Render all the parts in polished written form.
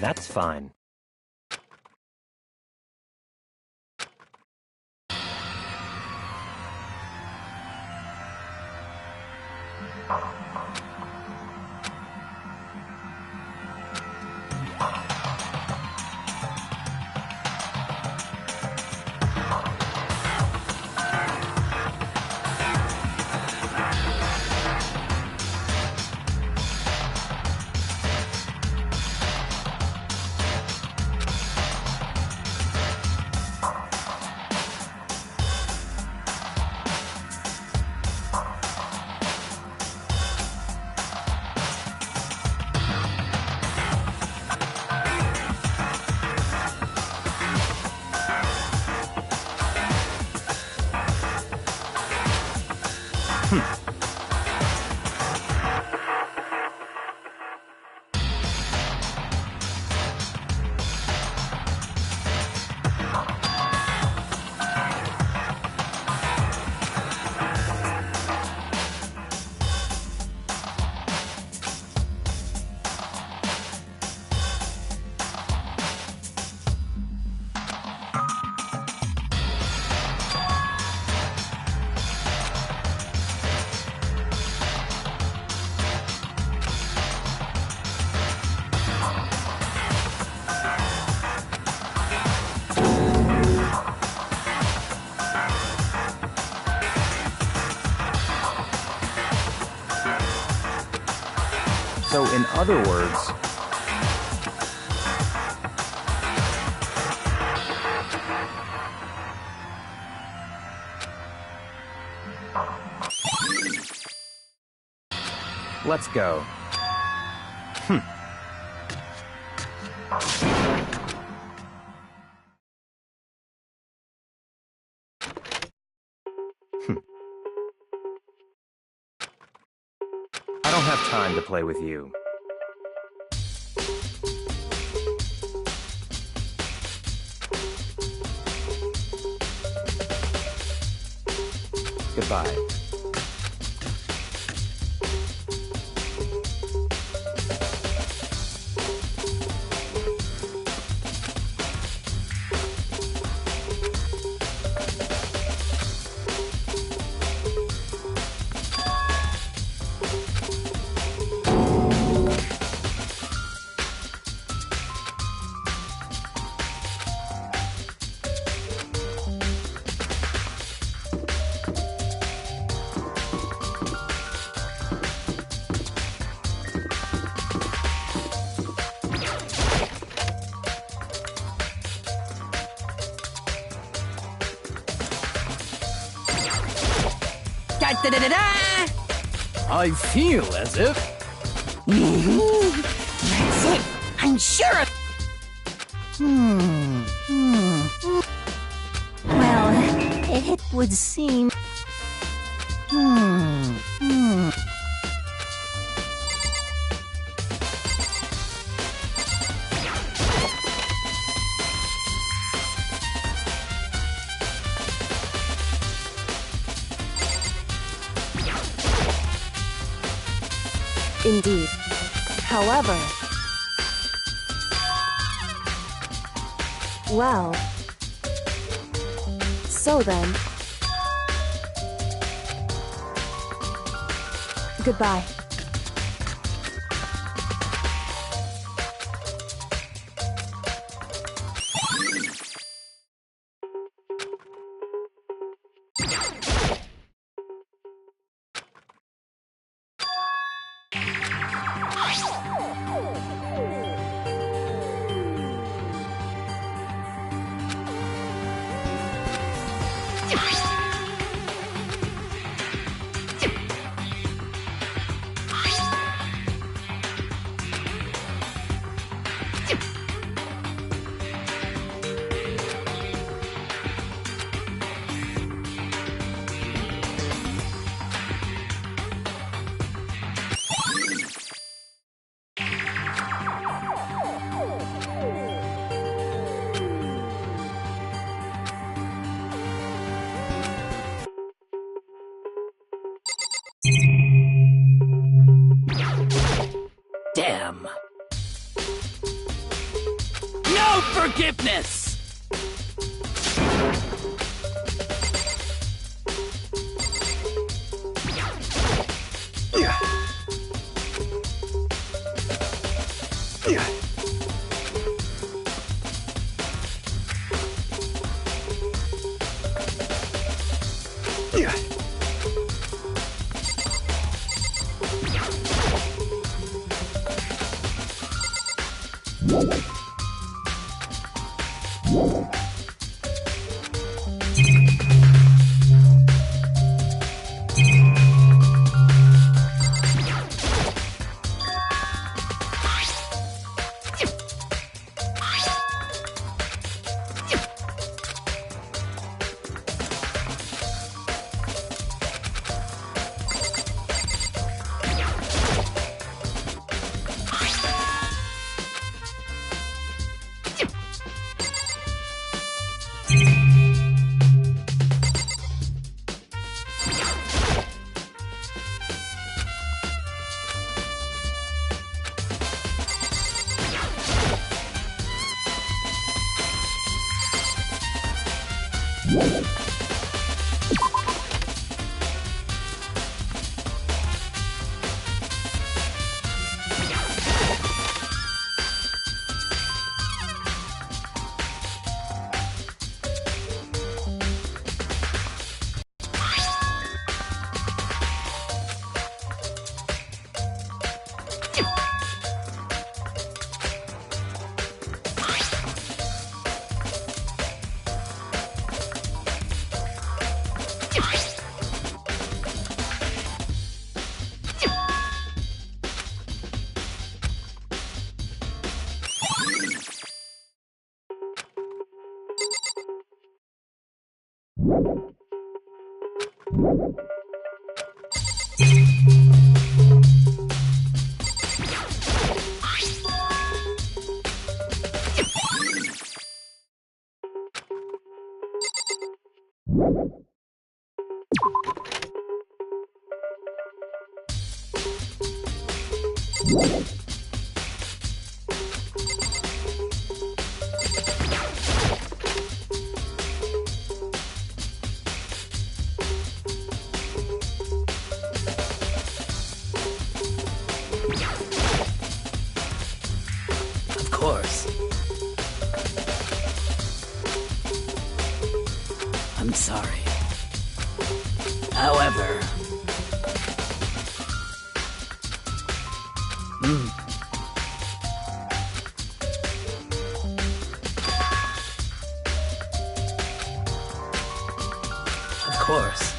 That's fine. So, in other words, let's go. I don't have time to play with you. Goodbye. I feel as if... That's it! I'm sure of... Well, it would seem... Indeed. However... Well... So then... Goodbye. forgiveness! Of course. I'm sorry. However... Of course.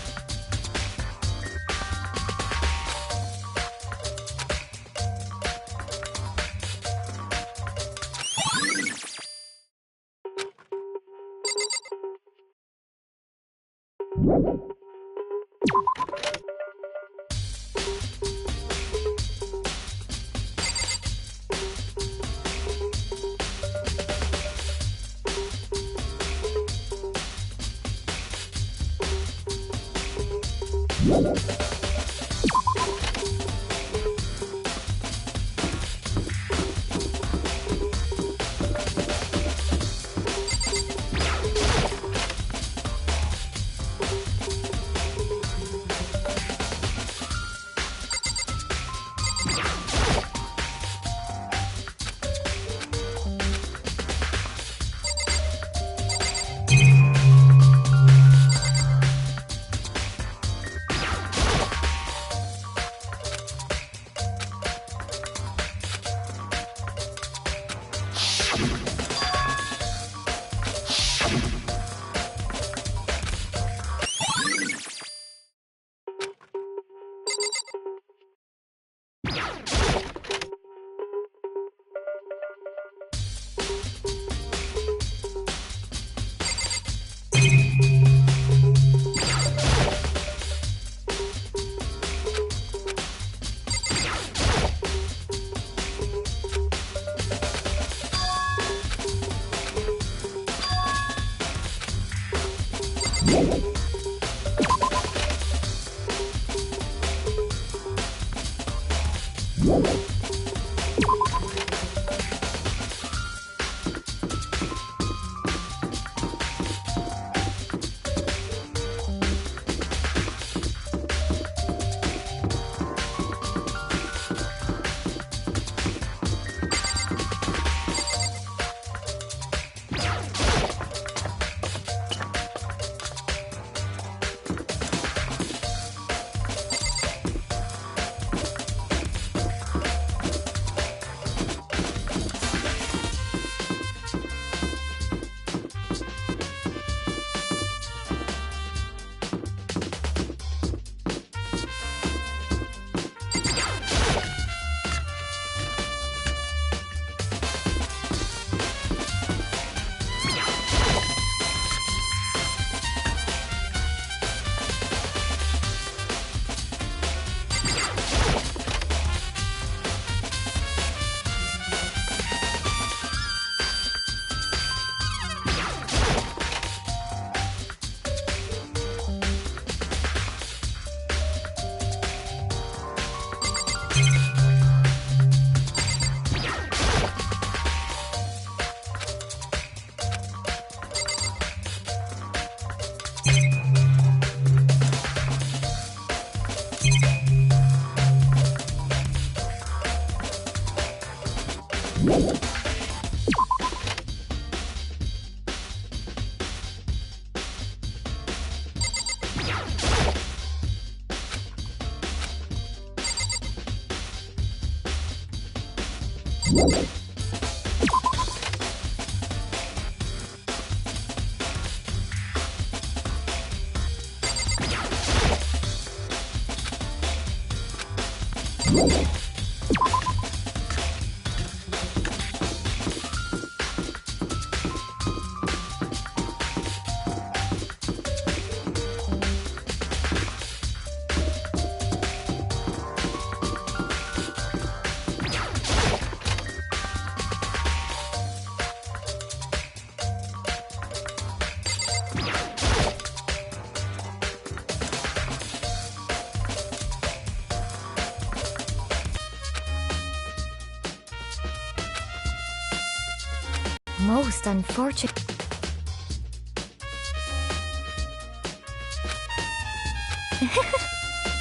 Most unfortunate.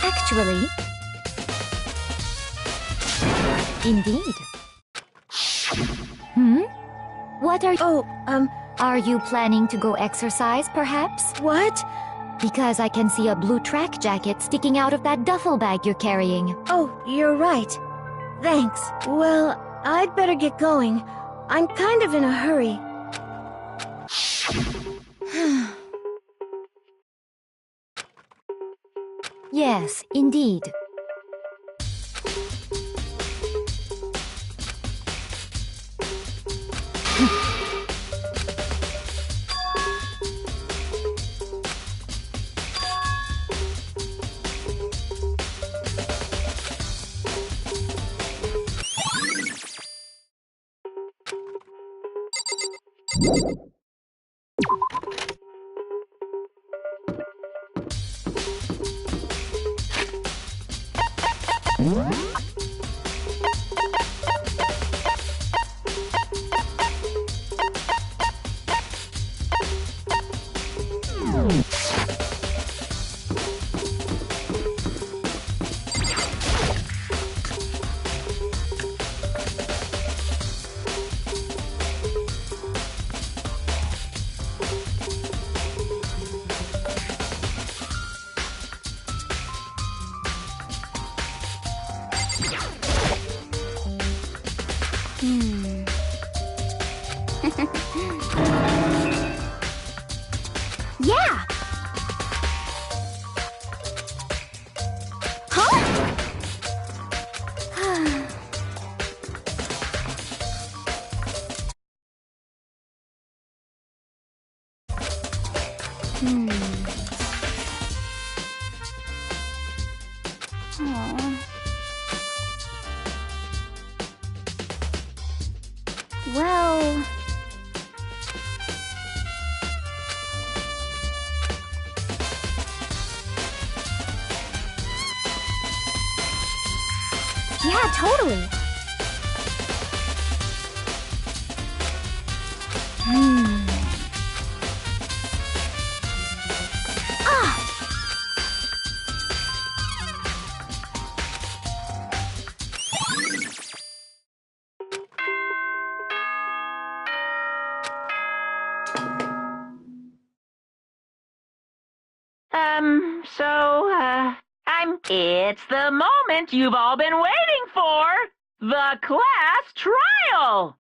Actually, indeed. What are you? Are you planning to go exercise, perhaps? What? Because I can see a blue track jacket sticking out of that duffel bag you're carrying. Oh, you're right. Thanks. Well, I'd better get going. I'm kind of in a hurry. Yes, indeed. Yeah! Huh? Well... Yeah, totally. It's the moment you've all been waiting for! The class trial!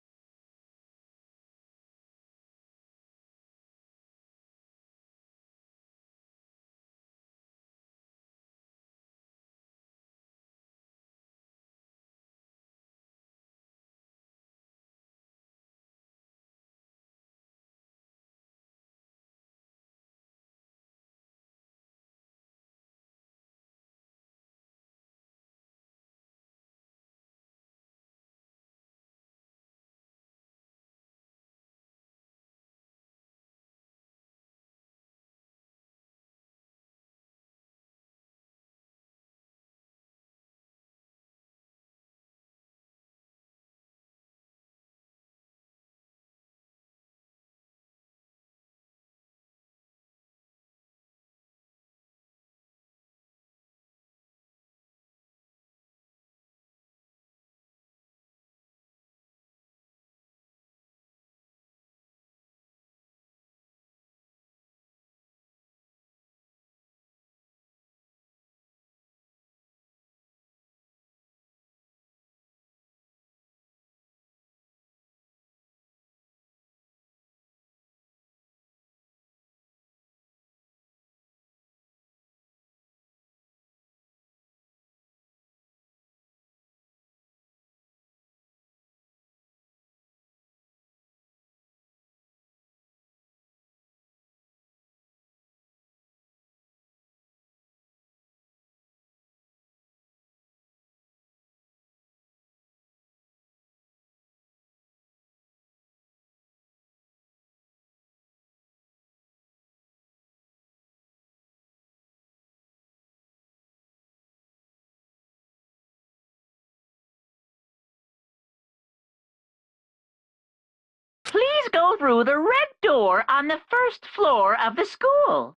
door on the first floor of the school.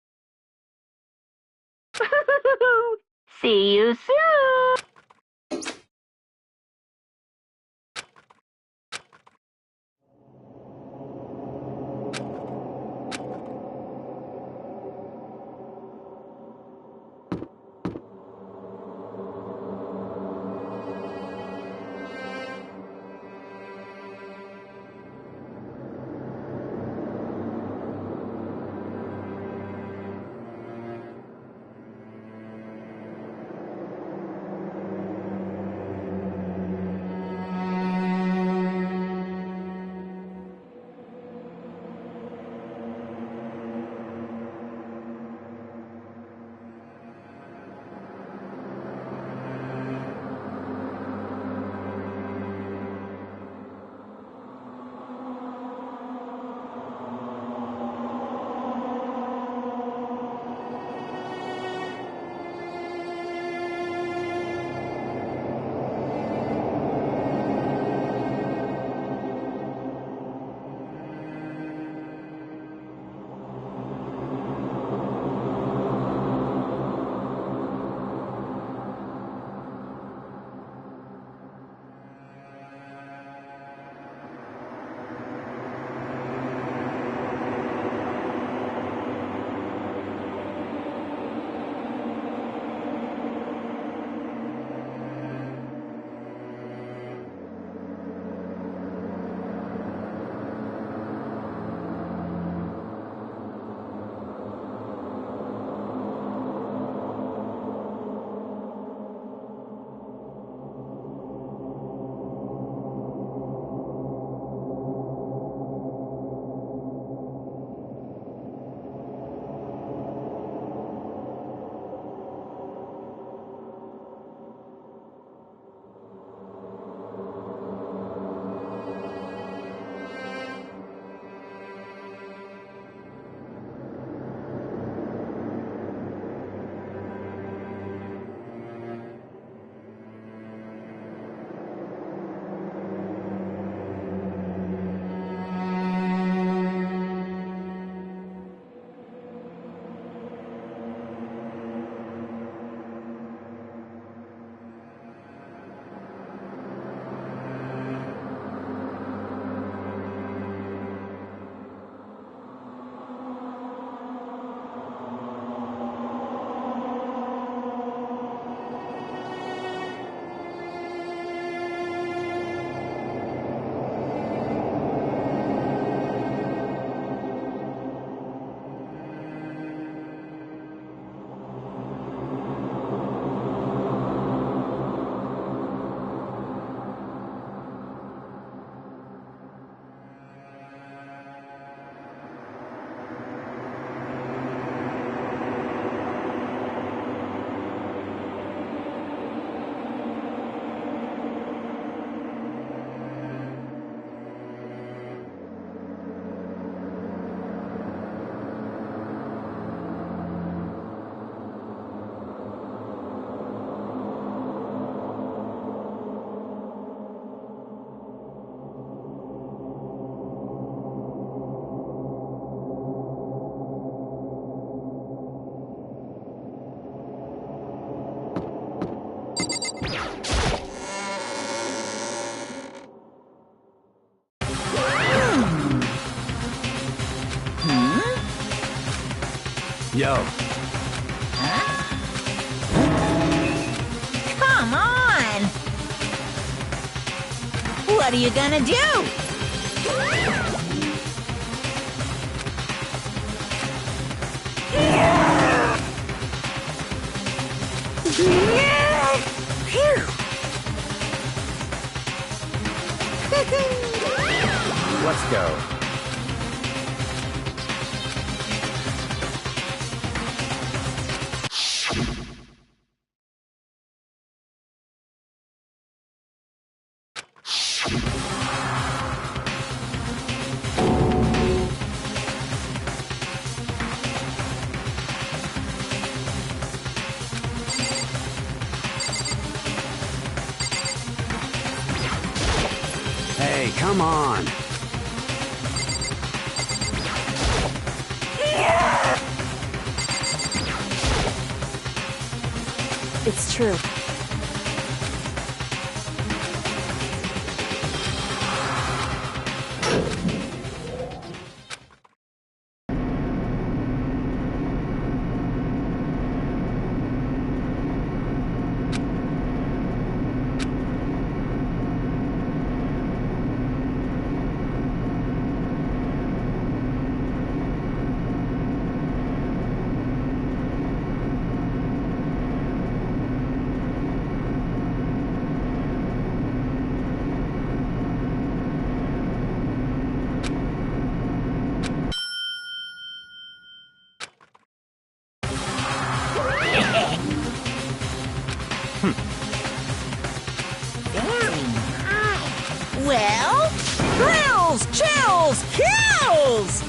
See you soon! Yo. Come on! What are you gonna do? Let's go. Hey, come on. It's true. Well, thrills, chills, kills!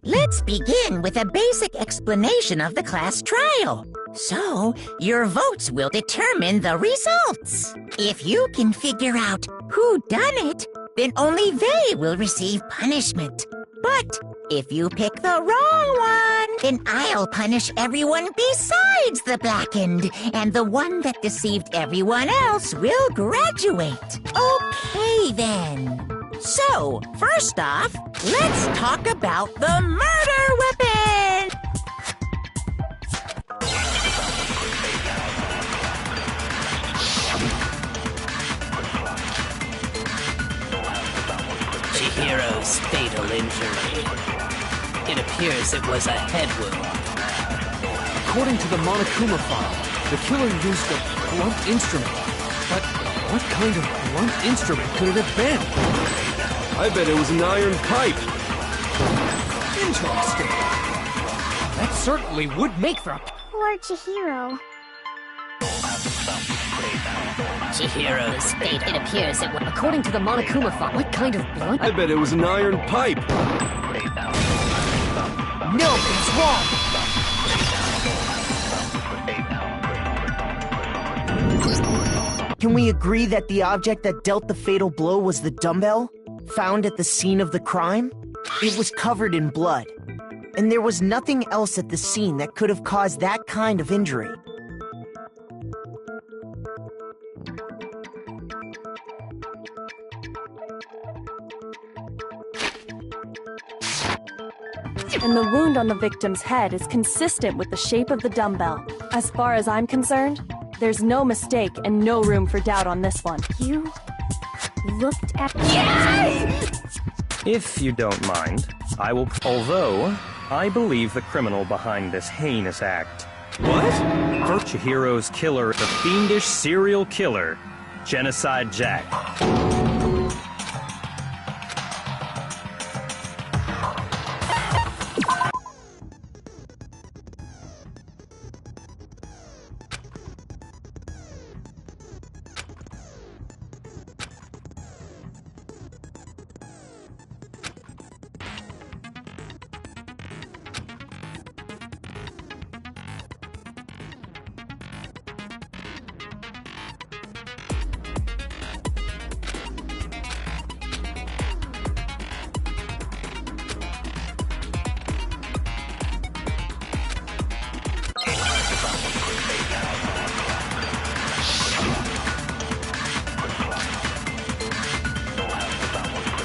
Let's begin with a basic explanation of the class trial. So, your votes will determine the results. If you can figure out who done it, then only they will receive punishment. But if you pick the wrong one, then I'll punish everyone besides the blackened, and the one that deceived everyone else will graduate. Okay, then. So, first off, let's talk about the murder weapon! Chihiro's fatal injury. It appears it was a head wound. According to the Monokuma file, the killer used a blunt instrument. But what kind of blunt instrument could it have been? I bet it was an iron pipe. Interesting. That certainly would make for a... Poor Chihiro. Chihiro's fate, it appears it was... According to the Monokuma file, what kind of blunt... I bet it was an iron pipe. No, it's wrong! Can we agree that the object that dealt the fatal blow was the dumbbell, found at the scene of the crime? It was covered in blood, and there was nothing else at the scene that could have caused that kind of injury. And the wound on the victim's head is consistent with the shape of the dumbbell. As far as I'm concerned, there's no mistake and no room for doubt on this one. You looked at... If you don't mind, I will... Although, I believe the criminal behind this heinous act. What? Chihiro's killer, the fiendish serial killer, Genocide Jack.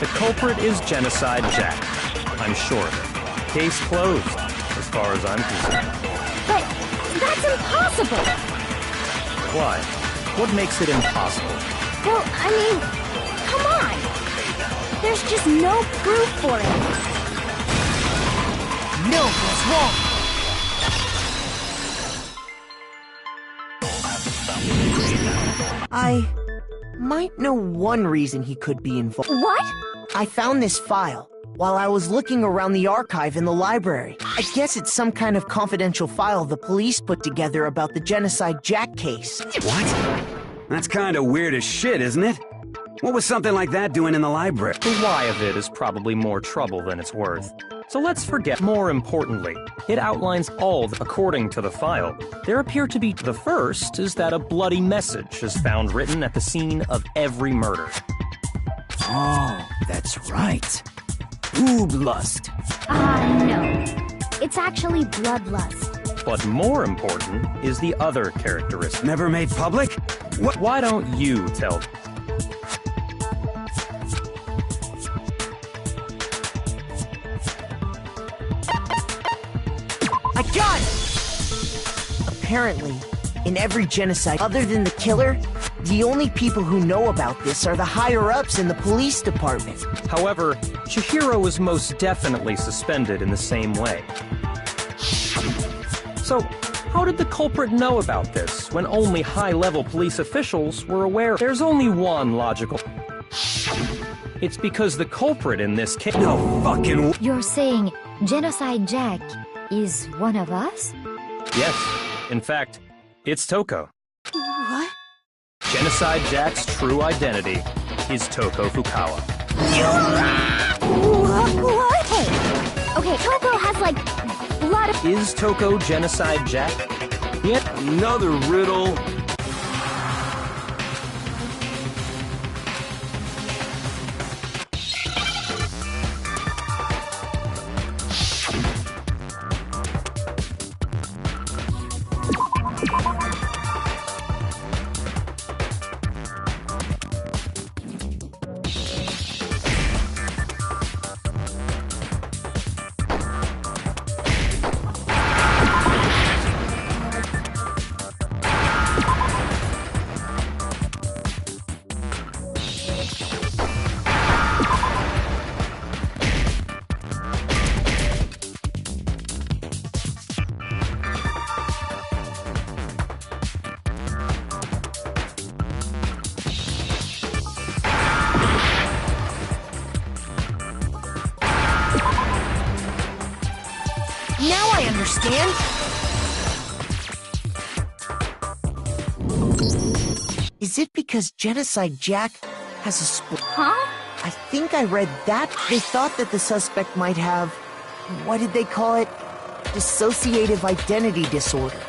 The culprit is Genocide Jack. I'm sure of it. Case closed, as far as I'm concerned. But that's impossible! Why? What makes it impossible? Well, I mean, come on! There's just no proof for it. No, that's wrong! I might know one reason he could be involved. What? I found this file while I was looking around the archive in the library. I guess it's some kind of confidential file the police put together about the Genocide Jack case. What? That's kind of weird as shit, isn't it? What was something like that doing in the library? The why of it is probably more trouble than it's worth. So let's forget. More importantly, it outlines all, according to the file. There appear to be... The first is that a bloody message is found written at the scene of every murder. Oh, that's right. Boob lust. No. It's actually bloodlust. But more important is the other characteristic. Never made public? What? Why don't you tell... I got it! Apparently, in every genocide, other than the killer, the only people who know about this are the higher-ups in the police department. However, Chihiro was most definitely suspended in the same way. So, how did the culprit know about this when only high-level police officials were aware? There's only one logical... It's because the culprit in this case... No fucking... You're saying Genocide Jack is one of us? Yes. In fact, it's Toko. What? Genocide Jack's true identity is Toko Fukawa. What? Hey, okay, Toko has, like, blood... Is Toko Genocide Jack? Yet Another riddle. Now I understand. Is it because Genocide Jack has a split? Huh? I think I read that. They thought that the suspect might have what did they call it? Dissociative identity disorder.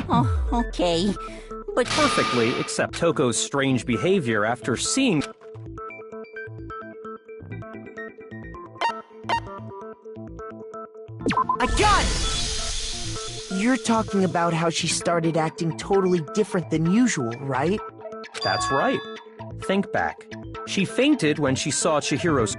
Oh, okay. But Perfectly, except Toko's strange behavior after seeing... I got it! You're talking about how she started acting totally different than usual, right? That's right. Think back. She fainted when she saw Chihiro's...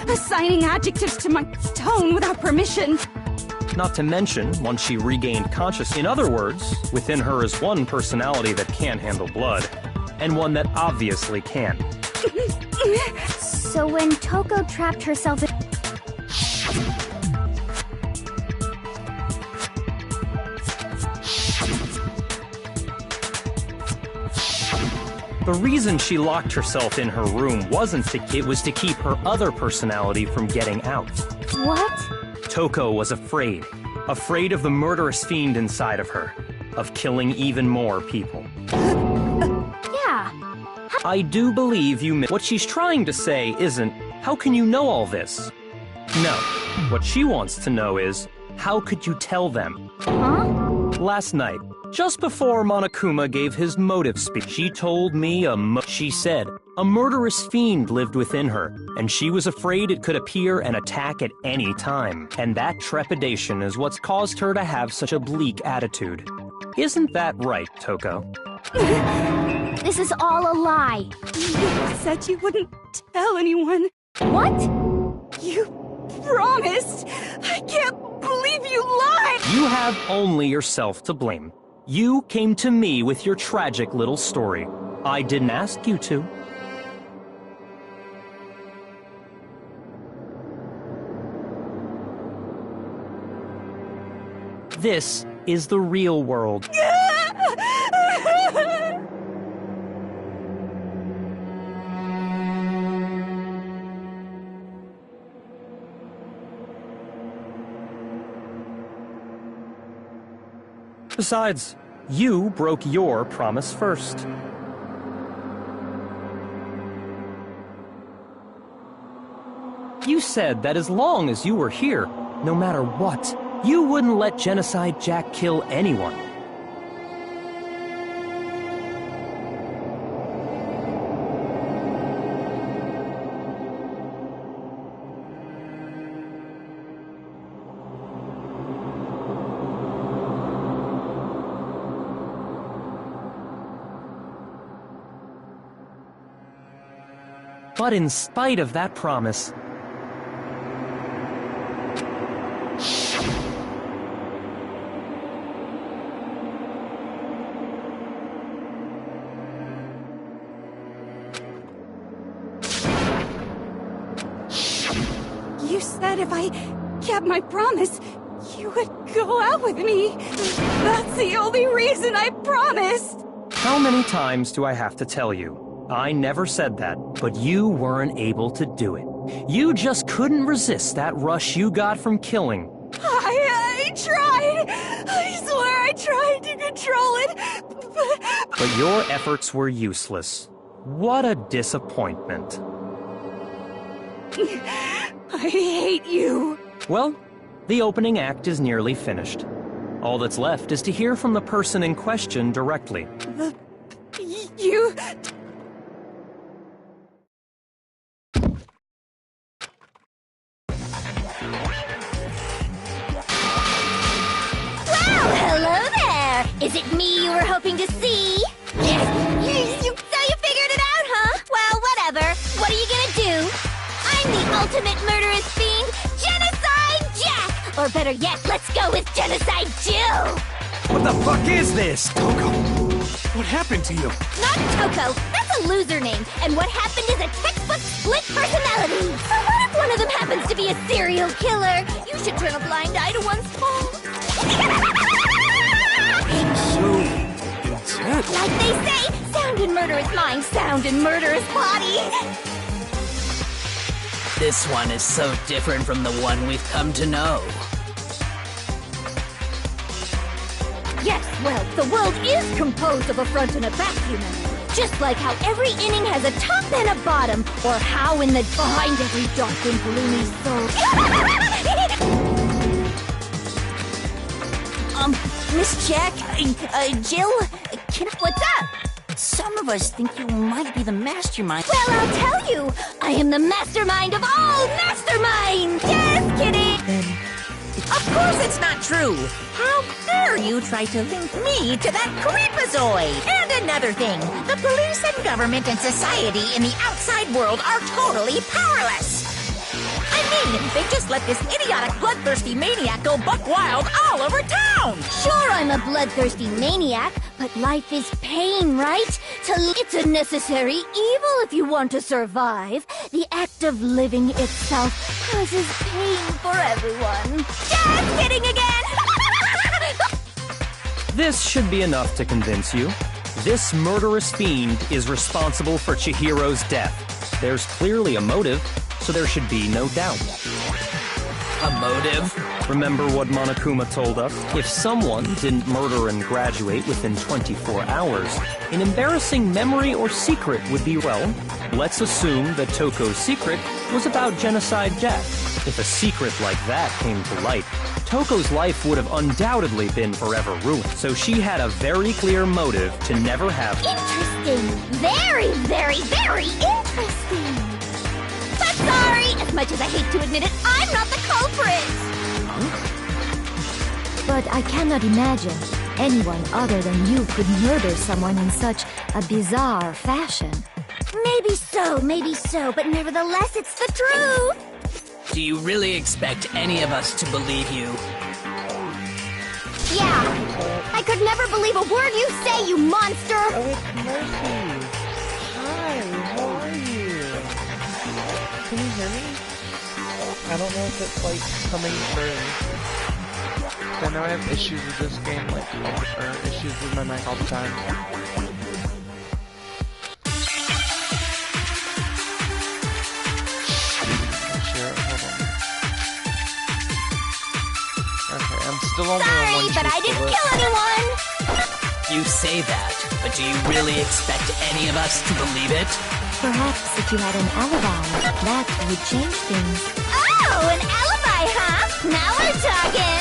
Assigning adjectives to my tone without permission. Not to mention, once she regained consciousness. In other words, within her is one personality that can't handle blood, and one that obviously can. So when Toko trapped herself in... The reason she locked herself in her room wasn't it was to keep her other personality from getting out. What? Toko was afraid. Afraid of the murderous fiend inside of her. Of killing even more people. Yeah. I do believe you What she's trying to say isn't, how can you know all this? No. What she wants to know is, how could you tell them? Huh? Last night, just before Monokuma gave his motive speech, she told me she said a murderous fiend lived within her, and she was afraid it could appear and attack at any time. And that trepidation is what's caused her to have such a bleak attitude. Isn't that right, Toko? This is all a lie. You said you wouldn't tell anyone. What? You promised. I can't believe you lied. You have only yourself to blame. You came to me with your tragic little story. I didn't ask you to. This is the real world. Besides, you broke your promise first. You said that as long as you were here, no matter what, you wouldn't let Genocide Jack kill anyone. But in spite of that promise, You said if I kept my promise, you would go out with me. That's the only reason I promised. how many times do I have to tell you? I never said that, but you weren't able to do it. You just couldn't resist that rush you got from killing. I tried. I swear I tried to control it. But your efforts were useless. What a disappointment. I hate you. Well, the opening act is nearly finished. All that's left is to hear from the person in question directly. You... Hello there! Is it me you were hoping to see? So you figured it out, huh? Well, whatever. What are you gonna do? I'm the ultimate murderous fiend, Genocide Jack! Or better yet, let's go with Genocide Jill! What the fuck is this? Toko, what happened to you? Not Toko, that's a loser name, and what happened is a textbook split personality. So what if one of them happens to be a serial killer? You should turn a blind eye to one's faults. So intense. Like they say, sound in murderous mind, sound in murderous body. This one is so different from the one we've come to know. Yes, well, the world is composed of a front and a back, human. Just like how every inning has a top and a bottom, or how in the behind every dark and gloomy soul. Miss Jack, Jill, What's up? some of us think you might be the mastermind. Well, I'll tell you. I am the mastermind of all masterminds. Just kidding. Of course it's not true. How dare you try to link me to that creepazoid? And another thing, the police and government and society in the outside world are totally powerless. I mean, they just let this idiotic bloodthirsty maniac go buck wild all over town. Sure, I'm a bloodthirsty maniac, but life is pain, right? It's a necessary evil if you want to survive. The act of living itself causes pain for everyone. Just kidding again! This should be enough to convince you. This murderous fiend is responsible for Chihiro's death. There's clearly a motive, so there should be no doubt. A motive? Remember what Monokuma told us? If someone didn't murder and graduate within 24 hours, an embarrassing memory or secret would be, well, let's assume that Toko's secret was about Genocide Jack. If a secret like that came to light, Toko's life would have undoubtedly been forever ruined. So she had a very clear motive to never have... Interesting. Very, very, very interesting. But sorry, as much as I hate to admit it, I'm not the culprit. But I cannot imagine anyone other than you could murder someone in such a bizarre fashion. Maybe so, but nevertheless, it's the truth. Do you really expect any of us to believe you? Yeah. I could never believe a word you say, you monster. Oh, it's Mercy. Hi, how are you? Can you hear me? I don't know if it's like coming through. I know I have issues with this game, like, or issues with my mic all the time. Still only Sorry, but I didn't kill anyone! You say that, but do you really expect any of us to believe it? Perhaps if you had an alibi, that would change things. Oh, an alibi, huh? Now we're talking!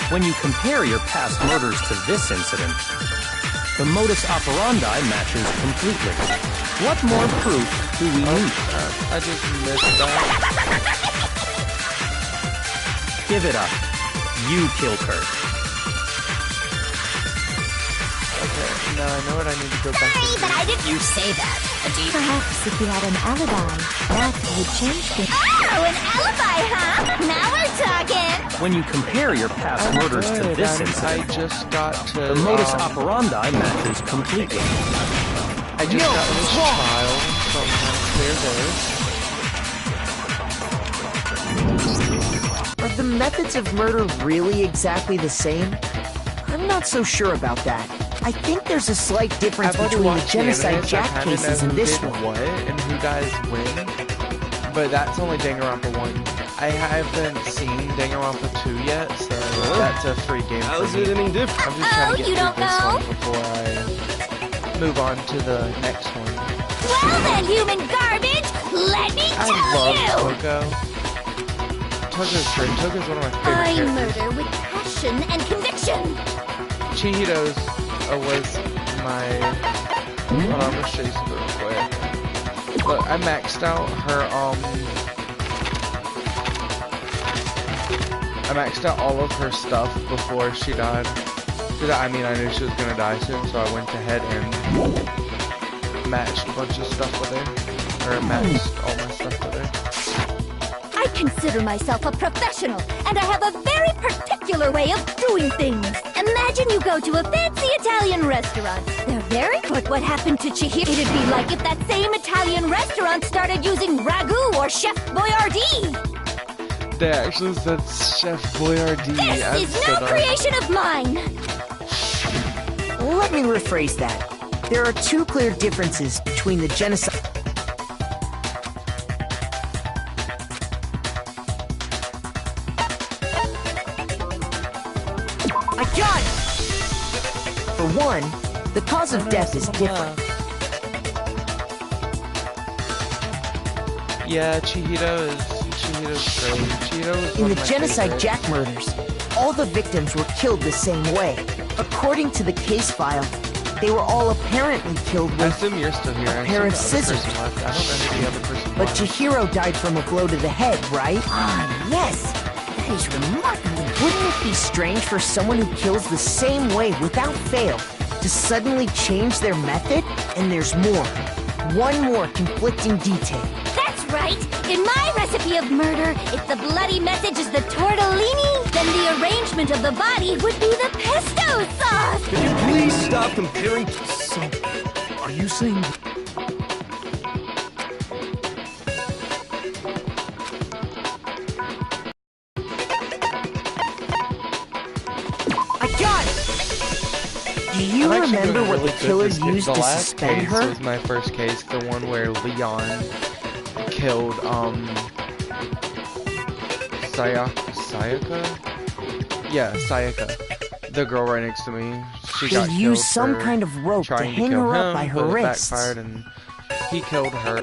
When you compare your past murders to this incident, the modus operandi matches completely. What more proof do we need? I just missed that. Give it up. You killed her. Okay, now I know what I need to go back to. Sorry, but I didn't... You say that, and Perhaps if you had an alibi, that would change things. Oh, an alibi, huh? Now we're talking! When you compare your past murders to this incident, I just got to... the modus operandi matches completely. I just got this file from Clear Those. Are the methods of murder really exactly the same? I'm not so sure about that. I think there's a slight difference between the Genocide Jack cases and this one. What and who dies when, but that's only Danganronpa 1. I haven't seen Danganronpa 2 yet, so that's a free game How for is me. it any different? I'm just trying to you get don't through this know? one before I move on to the next one. Well then, human garbage, let me I tell love you! Toko. Togo's great. Togo's one of my favorite I characters. murder with passion and conviction. Chihiro's was my... Hold on, I'm gonna show you something real quick. Look, I maxed out her, I maxed out all of her stuff before she died. I mean, I knew she was gonna die soon, so I went ahead and matched a bunch of stuff with her. Or matched all my stuff with her. I consider myself a professional, and I have a very particular way of doing things. Imagine you go to a fancy Italian restaurant. They're very... But what happened to Chihiro? It'd be like if that same Italian restaurant started using ragu or Chef Boyardee. They actually said Chef Boyardee. This is no creation of mine. Let me rephrase that. There are two clear differences between the genocide... For one, the cause of death is different. Yeah, Chihiro's great. Chihiro was In one the of my Genocide favorites. Jack murders, all the victims were killed the same way. According to the case file, they were all apparently killed I with assume you're still here. a pair of scissors. I don't know who the other person But was. Chihiro died from a blow to the head, right? Ah, yes. That is remarkable. Wouldn't it be strange for someone who kills the same way without fail to suddenly change their method? And there's more. One more conflicting detail. That's right! In my recipe of murder, if the bloody message is the tortellini, then the arrangement of the body would be the pesto sauce! Can you please stop comparing? So, are you saying... I got it! Do you I'm actually remember doing what really the good killer this game. used The to last suspend case her? was my first case, the one where Leon killed, Sayaka? Yeah, Sayaka. The girl right next to me. She They got killed used some for kind of rope to trying hang kill her up him, by her but it wrists. backfired and he killed her.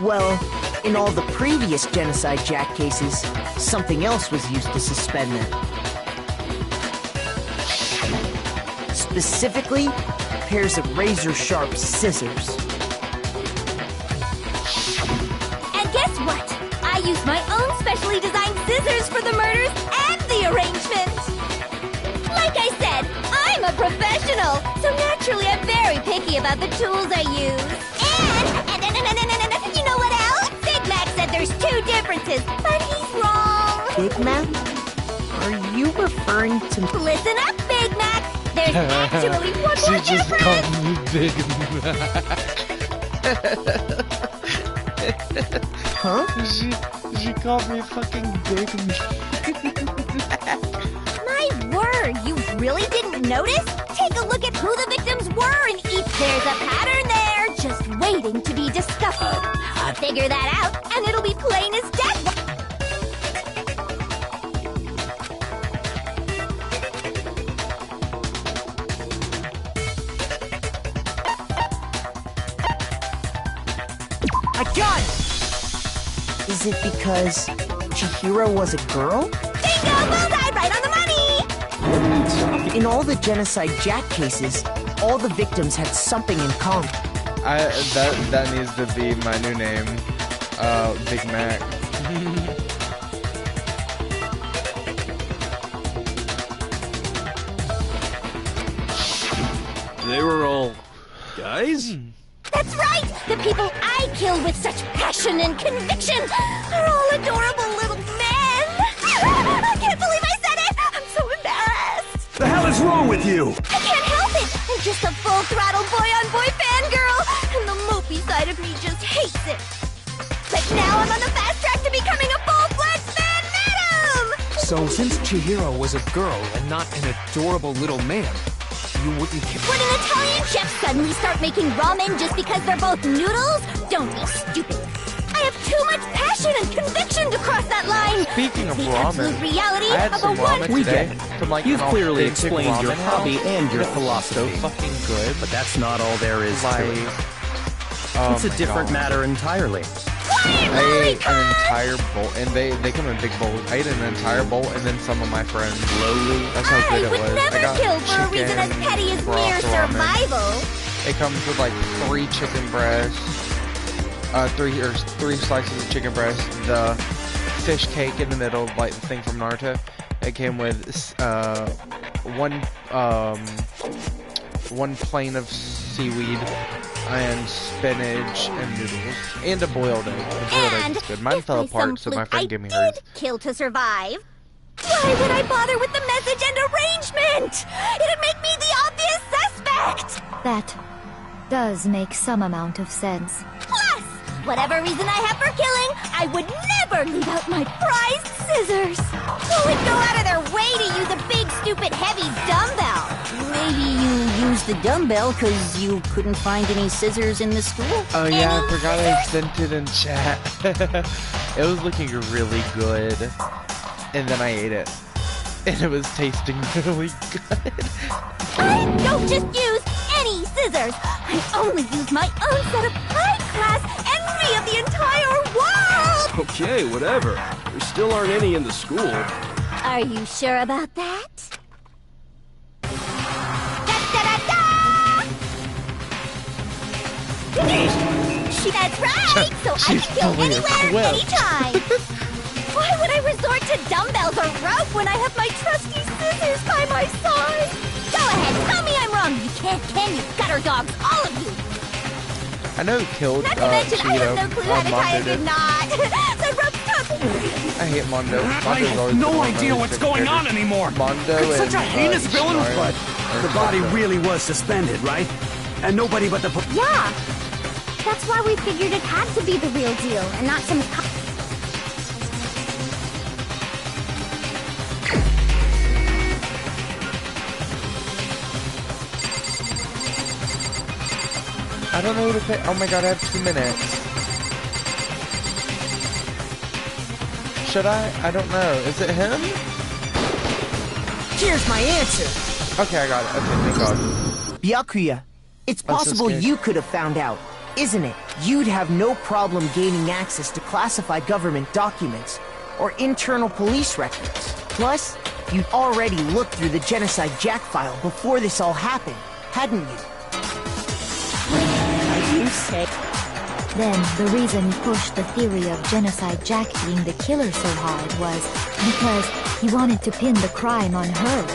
Well, in all the previous Genocide Jack cases, something else was used to suspend them. Specifically, pairs of razor-sharp scissors. And guess what? I used my own specially designed scissors for the murders and the arrangement! Like I said, I'm a professional, so naturally I'm very picky about the tools I use. And you know what else? Big Mac said there's two differences, but he's wrong. Big Mac? Are you referring to... Listen up, Big Mac! There's actually one more She just difference! called me Big Mac. Huh? She called me fucking Big Mac. My word, you really didn't notice? Take a look at who the victims were in each. There's a pattern there, just waiting to be discovered. I'll figure that out, and it'll be plain as day. I got it! Is it because Chihiro was a girl? Bingo! Bullseye! Right on the money! In all the Genocide Jack cases, all the victims had something in common. That needs to be my new name. Big Mac. They were all guys? That's right! The people I kill with such passion and conviction are all adorable little men! I can't believe I said it! I'm so embarrassed! The hell is wrong with you? I can't help it! I'm just a full-throttle boy-on-boy fangirl, and the mopey side of me just hates it. But now I'm on the fast track to becoming a full-fledged fan madam! So, since Chihiro was a girl and not an adorable little man, you wouldn't care. Would an Italian chef suddenly start making ramen just because they're both noodles? Don't be stupid. I have too much passion and conviction to cross that line. Speaking of the ramen, absolute reality I had of some a one. ramen We today get it. from like You've an clearly authentic explained your ramen hobby house. and your It was philosophy. So fucking good. But that's not all there is to it. It's a my different God. matter entirely. I ate an entire bowl, and they come in big bowls. I ate an entire bowl, and then some of my friends. Slowly. That's how good I it would was. never I got kill for a reason as chicken, petty as broth mere ramen. survival. It comes with like 3 chicken breasts, three slices of chicken breast, the fish cake in the middle, like the thing from Naruto. It came with one plane of seaweed and spinach and noodles and a boiled egg. The boiled egg And is good. Mine if fell by some apart, so my fluke friend I gave me hers. did kill to survive, why would I bother with the message and arrangement? It'd make me the obvious suspect! That does make some amount of sense. Plus, whatever reason I have for killing, I would never leave out my prized scissors. Who would go out of their way to use a big, stupid, heavy dumbbell? Maybe you used the dumbbell because you couldn't find any scissors in the school? Oh yeah, I forgot I sent it in chat. It was looking really good. And then I ate it. And it was tasting really good. I don't just use any scissors. I only use my own set of high-class envy of the entire world! Okay, whatever. There still aren't any in the school. Are you sure about that? That's right! So I can go anywhere, anytime! Why would I resort to dumbbells or rope when I have my trusty scissors by my side? Go ahead, tell me I'm wrong! You can't, can you? Gutter dogs, all of you! I know who killed Not to mention, I have no clue how to tie a Mondo good knot! The rope took me! I hate Mondo. I have no idea what's going on anymore! Mondo Could such a and, heinous villain... But the body really was suspended, right? And nobody but the... Yeah! That's why we figured it had to be the real deal, and not some... I don't know who to pick. Oh my god, I have 2 minutes. Should I? I don't know. Is it him? Here's my answer. Okay, I got it. Okay, thank god. Byakuya, it's I'm so possible scared. you could have found out, isn't it? You'd have no problem gaining access to classified government documents or internal police records. Plus, you'd already looked through the Genocide Jack file before this all happened, hadn't you? You said. Then, the reason he pushed the theory of Genocide Jack being the killer so hard was because he wanted to pin the crime on her.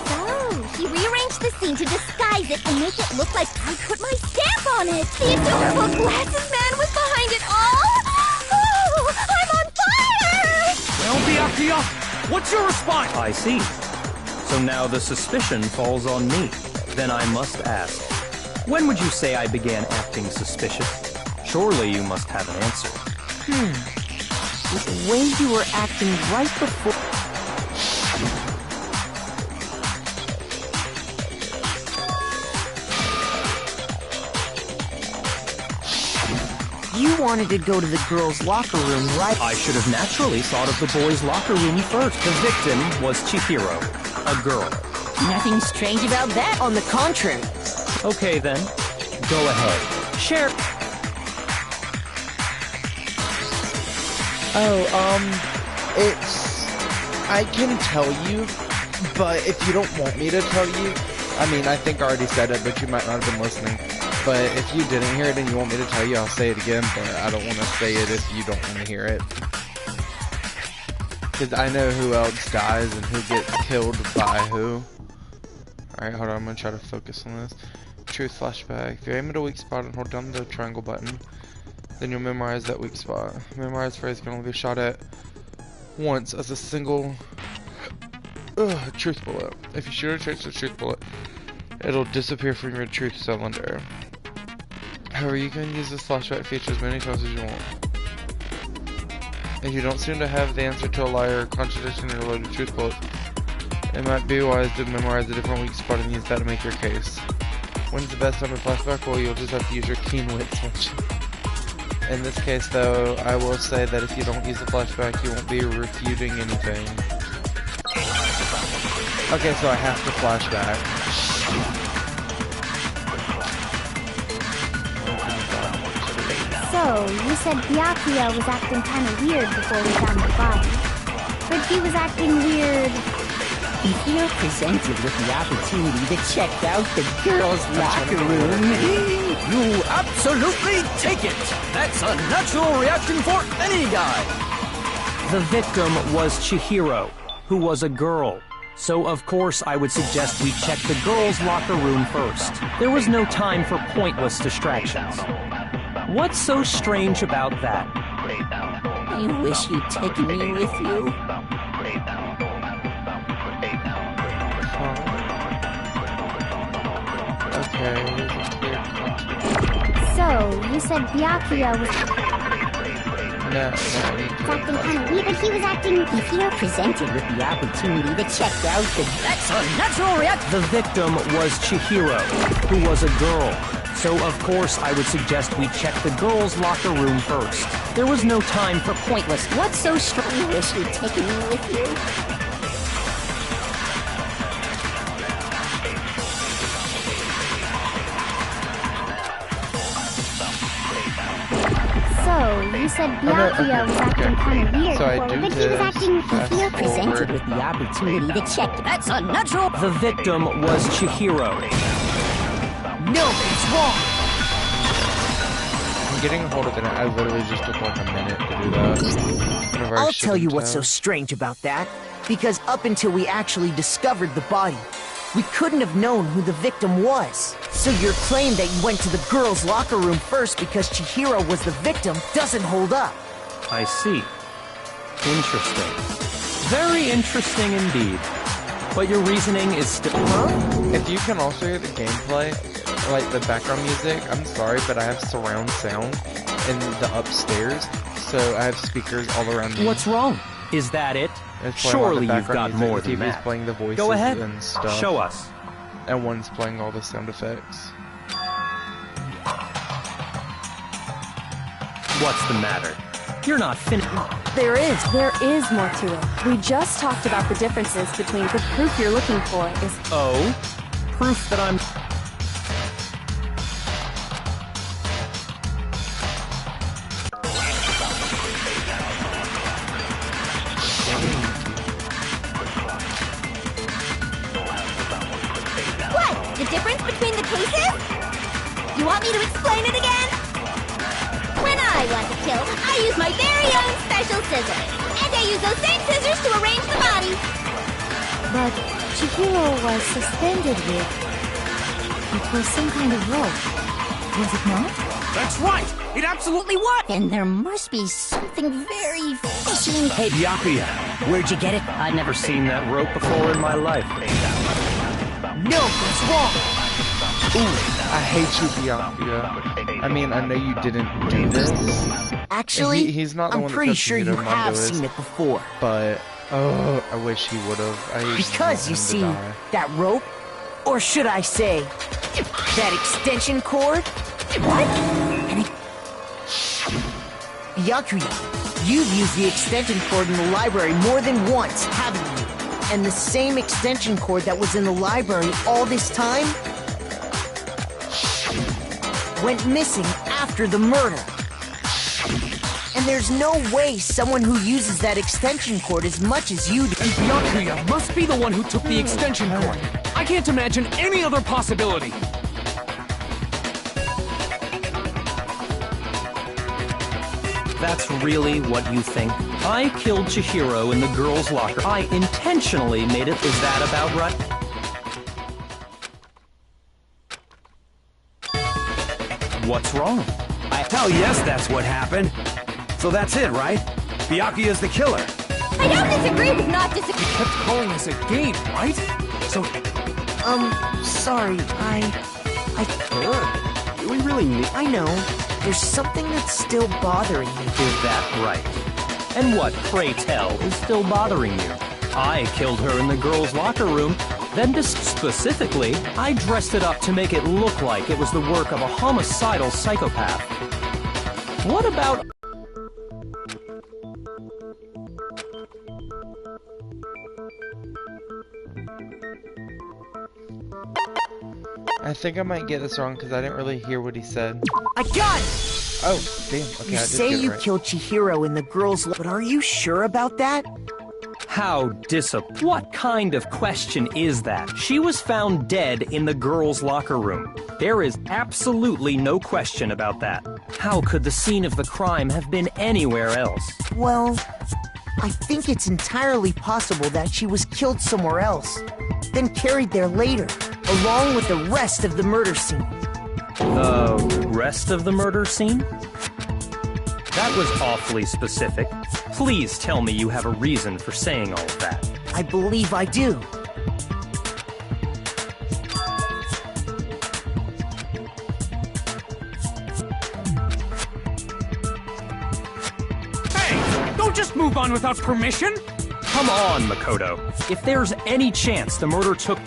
So, he rearranged the scene to disguise it and make it look like I put my stamp on it! The adorable glasses man was behind it all! Oh, I'm on fire! Well, Byakuya, what's your response? I see. So now the suspicion falls on me. Then I must ask, when would you say I began acting suspicious? Surely you must have an answer. The way you were acting right before... You wanted to go to the girls' locker room, right? I should have naturally thought of the boys' locker room first. The victim was Chihiro, a girl. Nothing strange about that, on the contrary. Okay then, go ahead. Share. It's... I can tell you, but if you don't want me to tell you, I mean, I think I already said it, but you might not have been listening. But if you didn't hear it and you want me to tell you, I'll say it again, but I don't want to say it if you don't want to hear it. Because I know who else dies and who gets killed by who. Alright, hold on, I'm going to try to focus on this. Truth flashback. If you aim at a weak spot and hold down the triangle button, then you'll memorize that weak spot. Memorized phrase can only be shot at once as a single truth bullet. If you shoot a truth bullet, it'll disappear from your truth cylinder. However, you can use this flashback feature as many times as you want. If you don't seem to have the answer to a lie or contradiction in your loaded truth bullet, it might be wise to memorize a different weak spot and use that to make your case. When's the best time to flashback? Well, you'll just have to use your keen wits function. In this case, though, I will say that if you don't use the flashback, you won't be refuting anything. Okay, so I have to flashback. So, you said Byakuya was acting kind of weird before we found the body. But he was acting weird... If you're presented with the opportunity to check out the girls' locker room, you absolutely take it! That's a natural reaction for any guy! The victim was Chihiro, who was a girl. So of course I would suggest we check the girls' locker room first. There was no time for pointless distractions. What's so strange about that? you wish you'd taken me with you. So, you said Byakuya was... acting kind of weird, but he was acting... If you're presented with the opportunity to check out the... That's a natural reaction! The victim was Chihiro, who was a girl. So, of course, I would suggest we check the girls' locker room first. There was no time for pointless... What's so strong? You wish you'd taken me with you. you said Byakuya was acting kind of weird So I before, do but he was this, acting... fast You're presented forward. with the opportunity to check. That's unnatural. The victim was Chihiro. No, it's wrong! I'm getting a hold of it. I literally just took like a minute to do that. Whenever I I'll tell you shouldn't what's so have. strange about that. Because up until we actually discovered the body, we couldn't have known who the victim was. So your claim that you went to the girls' locker room first because Chihiro was the victim doesn't hold up. I see. Interesting. Very interesting indeed. But your reasoning is still... If you can also hear the gameplay, like the background music, I'm sorry, but I have surround sound in the upstairs, so I have speakers all around me. What's wrong? Is that it? It's playing all the Surely you've background got music, more the than TV's that. playing the voices Go ahead. and stuff. Show us. And one's playing all the sound effects. What's the matter? You're not finished. There is more to it. We just talked about the differences between the proof you're looking for is... Oh? Proof that I'm... What? The difference between the cases? You want me to explain it again? When I want to kill, I use my very own special scissors. And I use those same scissors to arrange the body. But Chihiro was suspended with... It was some kind of rope. Was it not? That's right! It absolutely was! Then there must be something very fishy. Hey, Byakuya, where'd you get it? I'd never seen that rope before in my life. No, it's wrong! Ooh, I hate you, Byakuya. I mean, I know you didn't do this. Actually, he's not the I'm one that pretty said sure to you Mando have is, seen it before. But, oh, I wish he would have. Because, you see, that rope, or should I say, that extension cord? What? Byakuya, you've used the extension cord in the library more than once, haven't you? And the same extension cord that was in the library all this time went missing after the murder. And there's no way someone who uses that extension cord as much as you do. And Byakuya must be the one who took the extension cord. I can't imagine any other possibility. That's really what you think? I killed Chihiro in the girls' locker. I intentionally made it. Is that about right? What's wrong? Hell yes, that's what happened. So that's it, right? Byakuya's the killer. I don't disagree with not disagreeing. You kept calling this a game, right? So... sorry, Do we really need... I know. There's something that's still bothering me. Is that right? And what, pray tell, is still bothering you? I killed her in the girls' locker room. Then specifically, I dressed it up to make it look like it was the work of a homicidal psychopath. What about... I think I might get this wrong because I didn't really hear what he said. I got it! Oh, damn. Okay, You I did say get it you right. killed Chihiro in the girls' but are you sure about that? How What kind of question is that? She was found dead in the girls' locker room. There is absolutely no question about that. How could the scene of the crime have been anywhere else? Well, I think it's entirely possible that she was killed somewhere else, then carried there later, along with the rest of the murder scene. The rest of the murder scene? That was awfully specific. Please tell me you have a reason for saying all of that. I believe I do. Hey! Don't just move on without permission! Come on, Makoto. If there's any chance the murder took...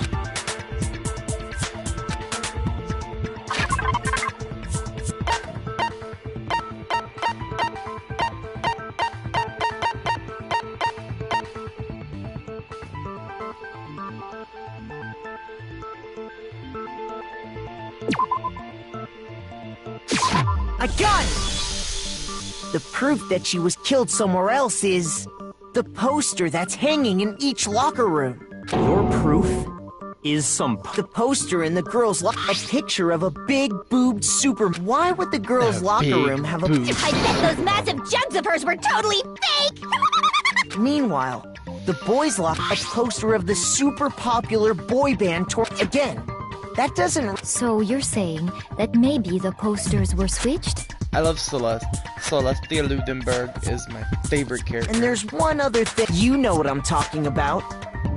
I got it! The proof that she was killed somewhere else is the poster that's hanging in each locker room. Your proof is the poster in the girls' a picture of a big boobed super. Why would the girls' locker room have a I bet those massive jugs of hers were totally fake! Meanwhile, the boys' locker a poster of the super popular boy band tour. Again, that doesn't. So you're saying that maybe the posters were switched? I love Celeste. Celestia Ludenberg is my favorite character. And there's one other thing. You know what I'm talking about,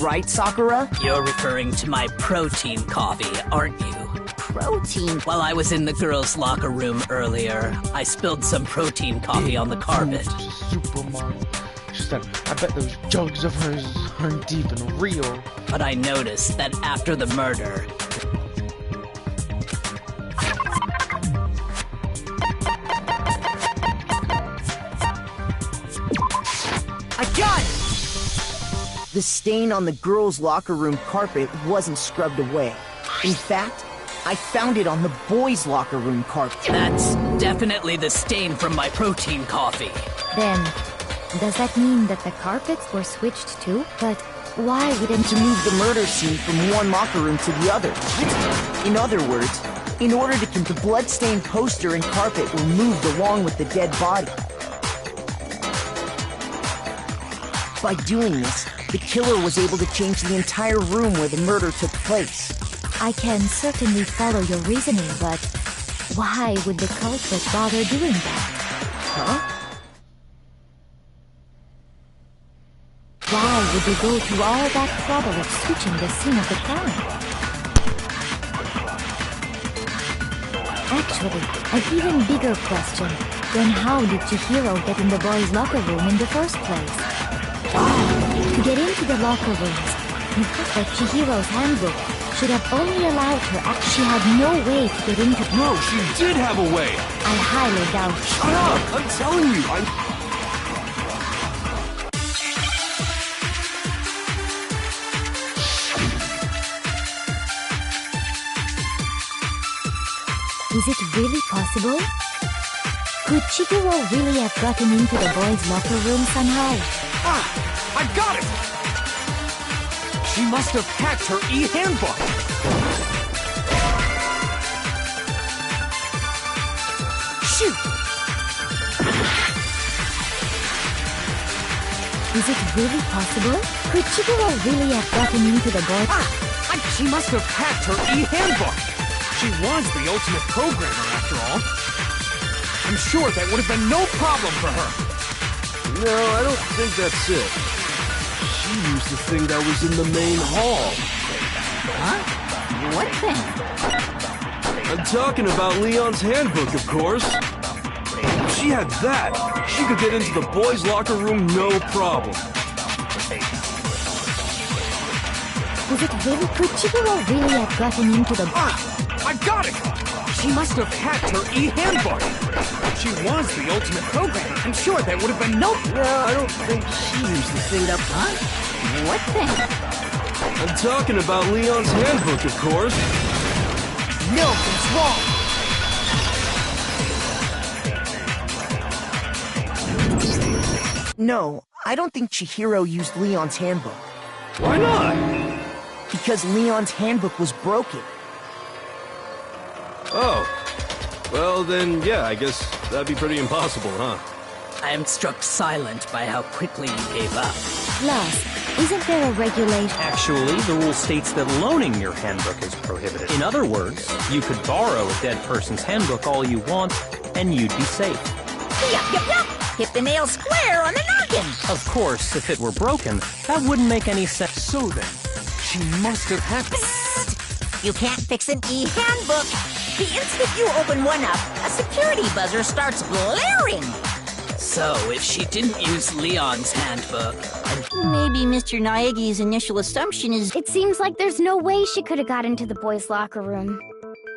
right, Sakura? You're referring to my protein coffee, aren't you? Protein? While I was in the girls' locker room earlier, I spilled some protein coffee on the carpet. Supermodel. She said, I bet those jugs of hers aren't deep and real. But I noticed that after the murder, I got it! The stain on the girls' locker room carpet wasn't scrubbed away. In fact, I found it on the boys' locker room carpet. That's definitely the stain from my protein coffee. Then, does that mean that the carpets were switched too? But why wouldn't to move the murder scene from one locker room to the other? What? In other words, in order to keep the blood-stained poster and carpet were moved along with the dead body. By doing this, the killer was able to change the entire room where the murder took place. I can certainly follow your reasoning, but why would the culprit bother doing that? Huh? Why would they go through all that trouble of switching the scene of the crime? Actually, an even bigger question. Then how did Chihiro get in the boys' locker room in the first place? To get into the locker rooms, you thought that Chihiro's handbook should have only allowed her. She had no way to get into. No, she did have a way. I highly doubt. Shut up! I'm telling you, Is it really possible? Could Chihiro really have gotten into the boys' locker room somehow? I got it! She must have hacked her e-handbook! Shoot! Is it really possible? Could Chihiro really have gotten into the boys? She must have hacked her e-handbook! She was the ultimate programmer, after all. I'm sure that would have been no problem for her. No, I don't think that's it. She used the thing that was in the main hall. Huh? What thing? I'm talking about Leon's handbook, of course. If she had that, she could get into the boys' locker room no problem. Is it really? Could Chihiro really have gotten into the... I got it! She must have hacked her e-handbook. She was the ultimate programmer. I'm sure that would have been no... No, I don't think she used the thing that... Huh? What thing? I'm talking about Leon's handbook, of course. No, it's wrong! No, I don't think Chihiro used Leon's handbook. Why not? Because Leon's handbook was broken. Oh. Well, then, yeah, I guess that'd be pretty impossible, huh? I am struck silent by how quickly you gave up. Plus, isn't there a regulation? Actually, the rule states that loaning your handbook is prohibited. In other words, you could borrow a dead person's handbook all you want, and you'd be safe. Yup, yup, yup! Hit the nail square on the noggin! Of course, if it were broken, that wouldn't make any sense. So then, she must have hacked... Psst! You can't fix an e-handbook! The instant you open one up, a security buzzer starts blaring! So, if she didn't use Leon's handbook... Maybe Mr. Naegi's initial assumption is... It seems like there's no way she could have got into the boys' locker room.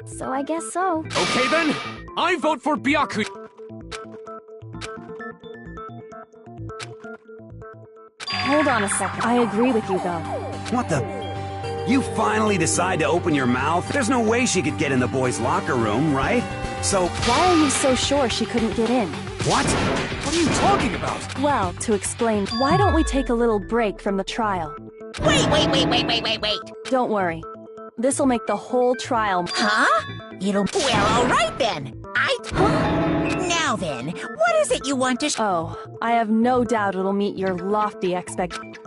So I guess so. Okay then, I vote for Byaku. Hold on a second. I agree with you, though. What the... You finally decide to open your mouth? There's no way she could get in the boys' locker room, right? So... Why are you so sure she couldn't get in? What? What are you talking about? Well, to explain, why don't we take a little break from the trial? Wait. Don't worry. This'll make the whole trial... Huh? Well, all right then. Now then, what is it you want to Oh, I have no doubt it'll meet your lofty expectations.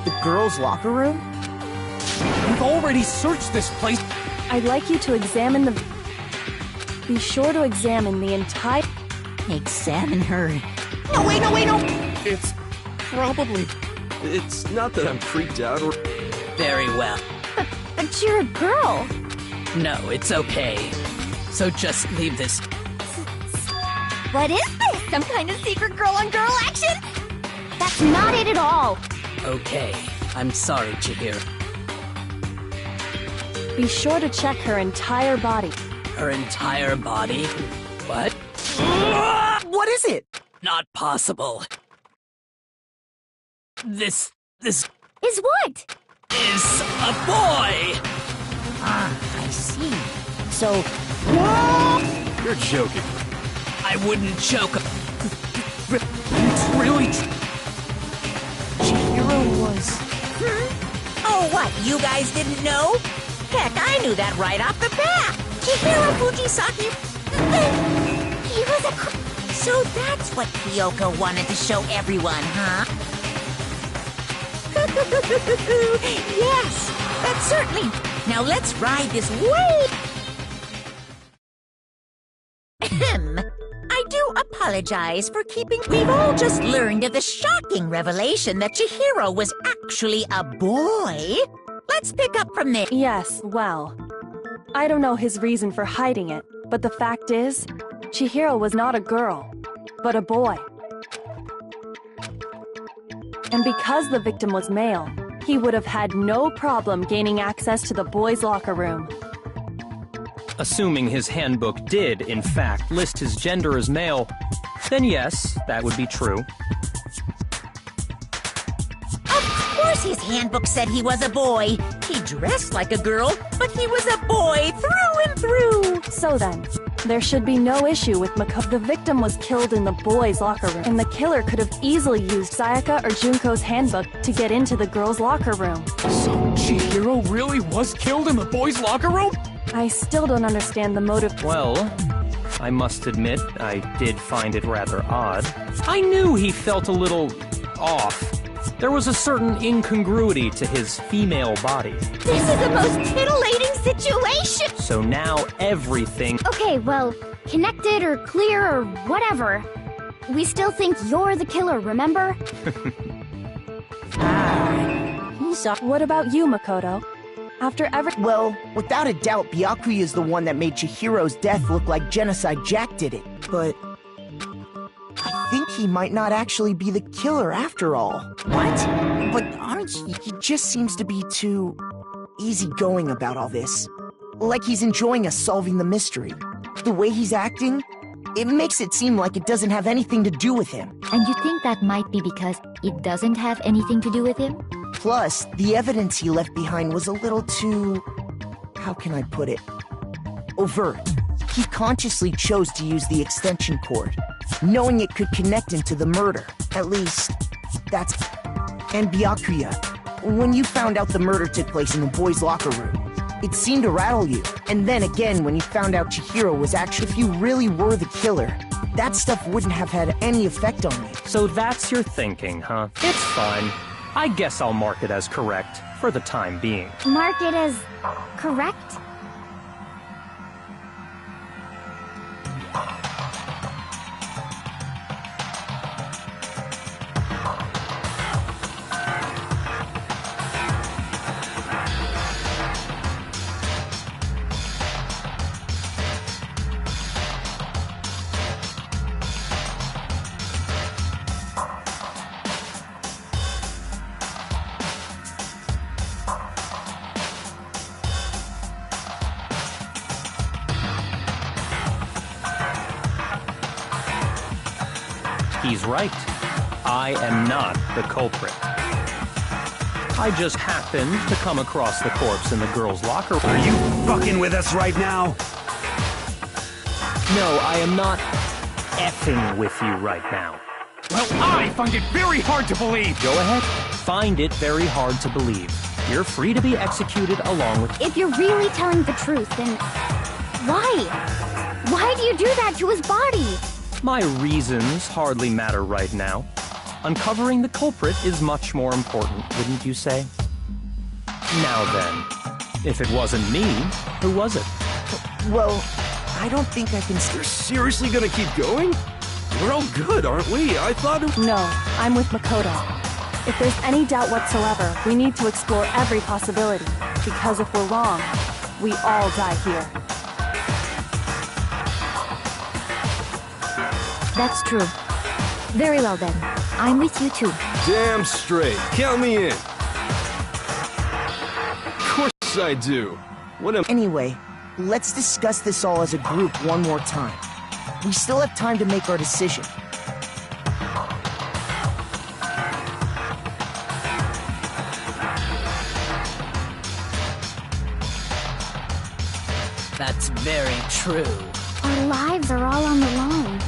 The girls' locker room? We've already searched this place. I'd like you to examine the... Be sure to examine the entire... Examine her. No! It's probably... It's not that I'm freaked out or... Very well. But you're a girl. No, it's okay. So just leave this. What is this? Some kind of secret girl-on-girl action? That's not it at all. Okay. I'm sorry, Chihiro. Be sure to check her entire body. Her entire body? What? What is it? Not possible. This Is what? is a boy! I see. So... You're joking. I wouldn't joke. It's really... Chihiro was... Oh, what? You guys didn't know? Heck, I knew that right off the bat. Chihiro Fujisaki... He was a... So that's what Kyoko wanted to show everyone, huh? Yes, that's certainly. Now let's ride this wave. I do apologize for keeping... We've all just learned of the shocking revelation that Chihiro was actually a boy. Let's pick up from there. Yes, well... I don't know his reason for hiding it, but the fact is, Chihiro was not a girl, but a boy. And because the victim was male, he would have had no problem gaining access to the boys' locker room. Assuming his handbook did, in fact, list his gender as male, then yes, that would be true. Of course his handbook said he was a boy. He dressed like a girl, but he was a boy through and through. So then, there should be no issue with Makoto. The victim was killed in the boys' locker room, and the killer could have easily used Sayaka or Junko's handbook to get into the girls' locker room. So Chihiro really was killed in the boys' locker room? I still don't understand the motive. Well, I must admit, I did find it rather odd. I knew he felt a little off. There was a certain incongruity to his female body. This is the most titillating situation! So now everything... Okay, well, connected or clear or whatever. We still think you're the killer, remember? What about you, Makoto? After Well, without a doubt, Byakuya is the one that made Chihiro's death look like Genocide Jack did it. But... I think he might not actually be the killer after all. What? But aren't you? He just seems to be too... easygoing about all this. Like he's enjoying us solving the mystery. The way he's acting, it makes it seem like it doesn't have anything to do with him. And you think that might be because it doesn't have anything to do with him? Plus, the evidence he left behind was a little too... how can I put it? Overt. He consciously chose to use the extension cord, knowing it could connect him to the murder. At least, that's... And Byakuya, when you found out the murder took place in the boys' locker room, it seemed to rattle you. And then again, when you found out Chihiro was actually... If you really were the killer, that stuff wouldn't have had any effect on you. So that's your thinking, huh? It's fine. I guess I'll mark it as correct, for the time being. Mark it as correct? He's right. I am not the culprit. I just happened to come across the corpse in the girls' locker room. Are you fucking with us right now? No, I am not effing with you right now. Well, I find it very hard to believe. Go ahead. Find it very hard to believe. You're free to be executed along with... If you're really telling the truth, then why? Why do you do that to his body? My reasons hardly matter right now. Uncovering the culprit is much more important, wouldn't you say? Now then, if it wasn't me, who was it? Well, I don't think I can... You're seriously gonna keep going? We're all good, aren't we? I thought it... No, I'm with Makoto. If there's any doubt whatsoever, we need to explore every possibility. Because if we're wrong, we all die here. That's true. Very well then. I'm with you too. Damn straight. Count me in. Of course I do. What am... Anyway, let's discuss this all as a group one more time. We still have time to make our decision. That's very true. Our lives are all on the line.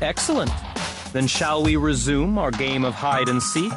Excellent. Then shall we resume our game of hide and seek?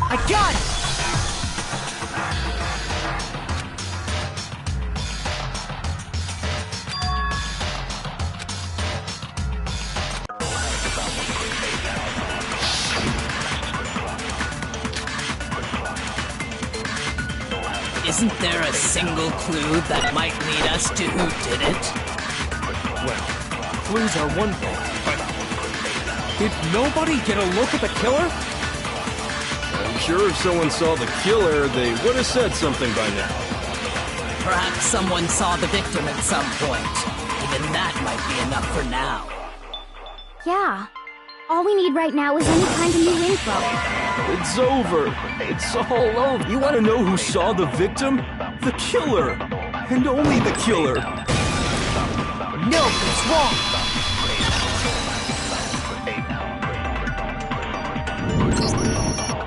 I got it! Isn't there a single clue that might lead us to who did it? Well, clues are one thing, but... Did nobody get a look at the killer? I'm sure if someone saw the killer, they would have said something by now. Perhaps someone saw the victim at some point. Even that might be enough for now. Yeah. All we need right now is any kind of new info. It's over. It's all over. You want to know who saw the victim? The killer. And only the killer. No, it's wrong!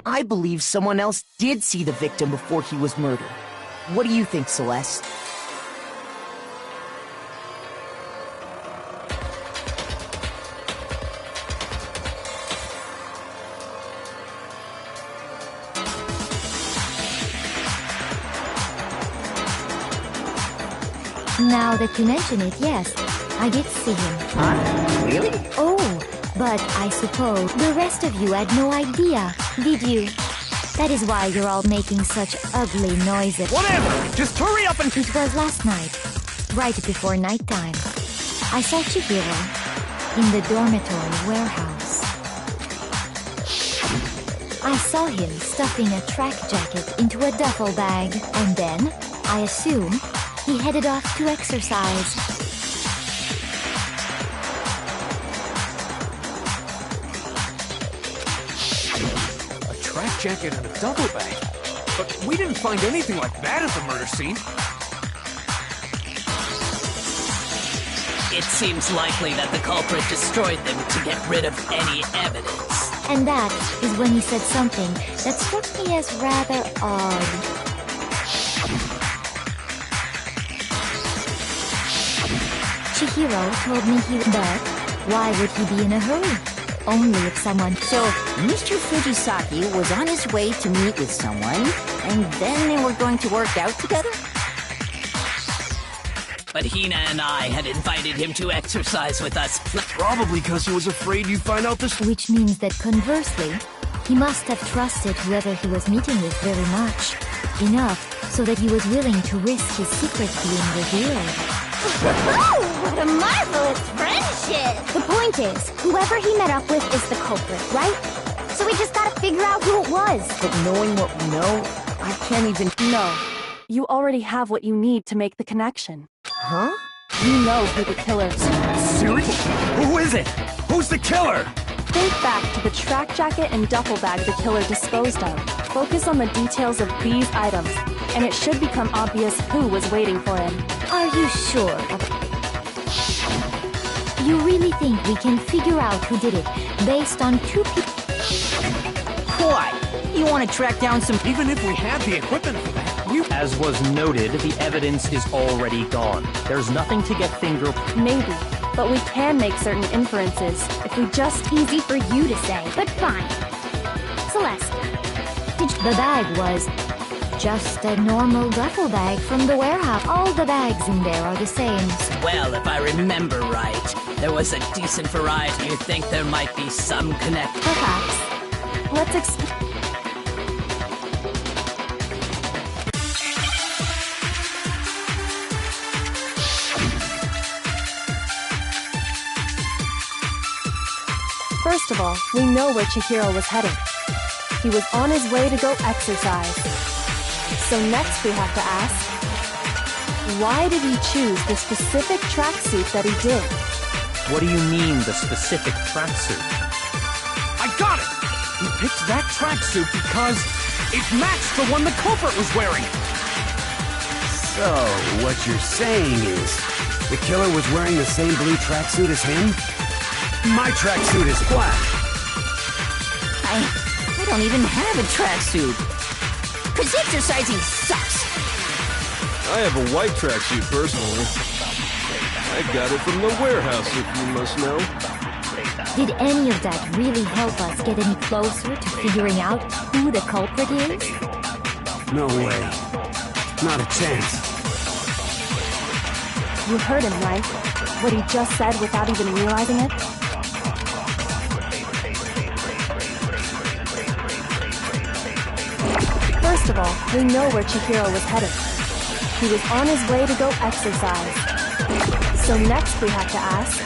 I believe someone else did see the victim before he was murdered. What do you think, Celeste? Now that you mention it, yes, I did see him. Huh? Really? Oh, but I suppose the rest of you had no idea, did you? That is why you're all making such ugly noises. Whatever! Just hurry up and... It was last night, right before nighttime. I saw Chihiro in the dormitory warehouse. I saw him stuffing a track jacket into a duffel bag, and then, I assume, he headed off to exercise. track jacket and a duffel bag. But we didn't find anything like that at the murder scene. It seems likely that the culprit destroyed them to get rid of any evidence. And that is when he said something that struck me as rather odd. Chihiro told me he would, but why would he be in a hurry? Only if someone... So, Mr. Fujisaki was on his way to meet with someone, and then they were going to work out together? But Hina and I had invited him to exercise with us. Probably because he was afraid you'd find out this... Which means that conversely, he must have trusted whoever he was meeting with very much. Enough so that he was willing to risk his secret being revealed. Oh, what a marvelous friendship! The point is, whoever he met up with is the culprit, right? So we just gotta figure out who it was. But knowing what we know, I can't even... No. You already have what you need to make the connection. Huh? You know who the killer is. Seriously? Who is it? Who's the killer? Think back to the track jacket and duffel bag the killer disposed of. Focus on the details of these items, and it should become obvious who was waiting for him. Are you sure? You really think we can figure out who did it based on two people? Why? You want to track down some... Even if we had the equipment for that, As was noted, the evidence is already gone. There's nothing to get Maybe, but we can make certain inferences if we just... Easy for you to say, but fine. Celeste, the bag was just a normal duffel bag from the warehouse. All the bags in there are the same. Well, if I remember right, there was a decent variety. You think there might be some connection? Perhaps. Let's explore. First of all, we know where Chihiro was headed. He was on his way to go exercise. So next we have to ask, why did he choose the specific tracksuit that he did? What do you mean, the specific tracksuit? I got it! He picked that tracksuit because it matched the one the culprit was wearing. So, what you're saying is, the killer was wearing the same blue tracksuit as him? My tracksuit is black. I don't even have a tracksuit. 'Cause exercising sucks. I have a white tracksuit personally. I got it from the warehouse, if you must know. Did any of that really help us get any closer to figuring out who the culprit is? No way. Not a chance. You heard him, right? What he just said without even realizing it? First of all, we know where Chihiro was headed. He was on his way to go exercise. So next we have to ask,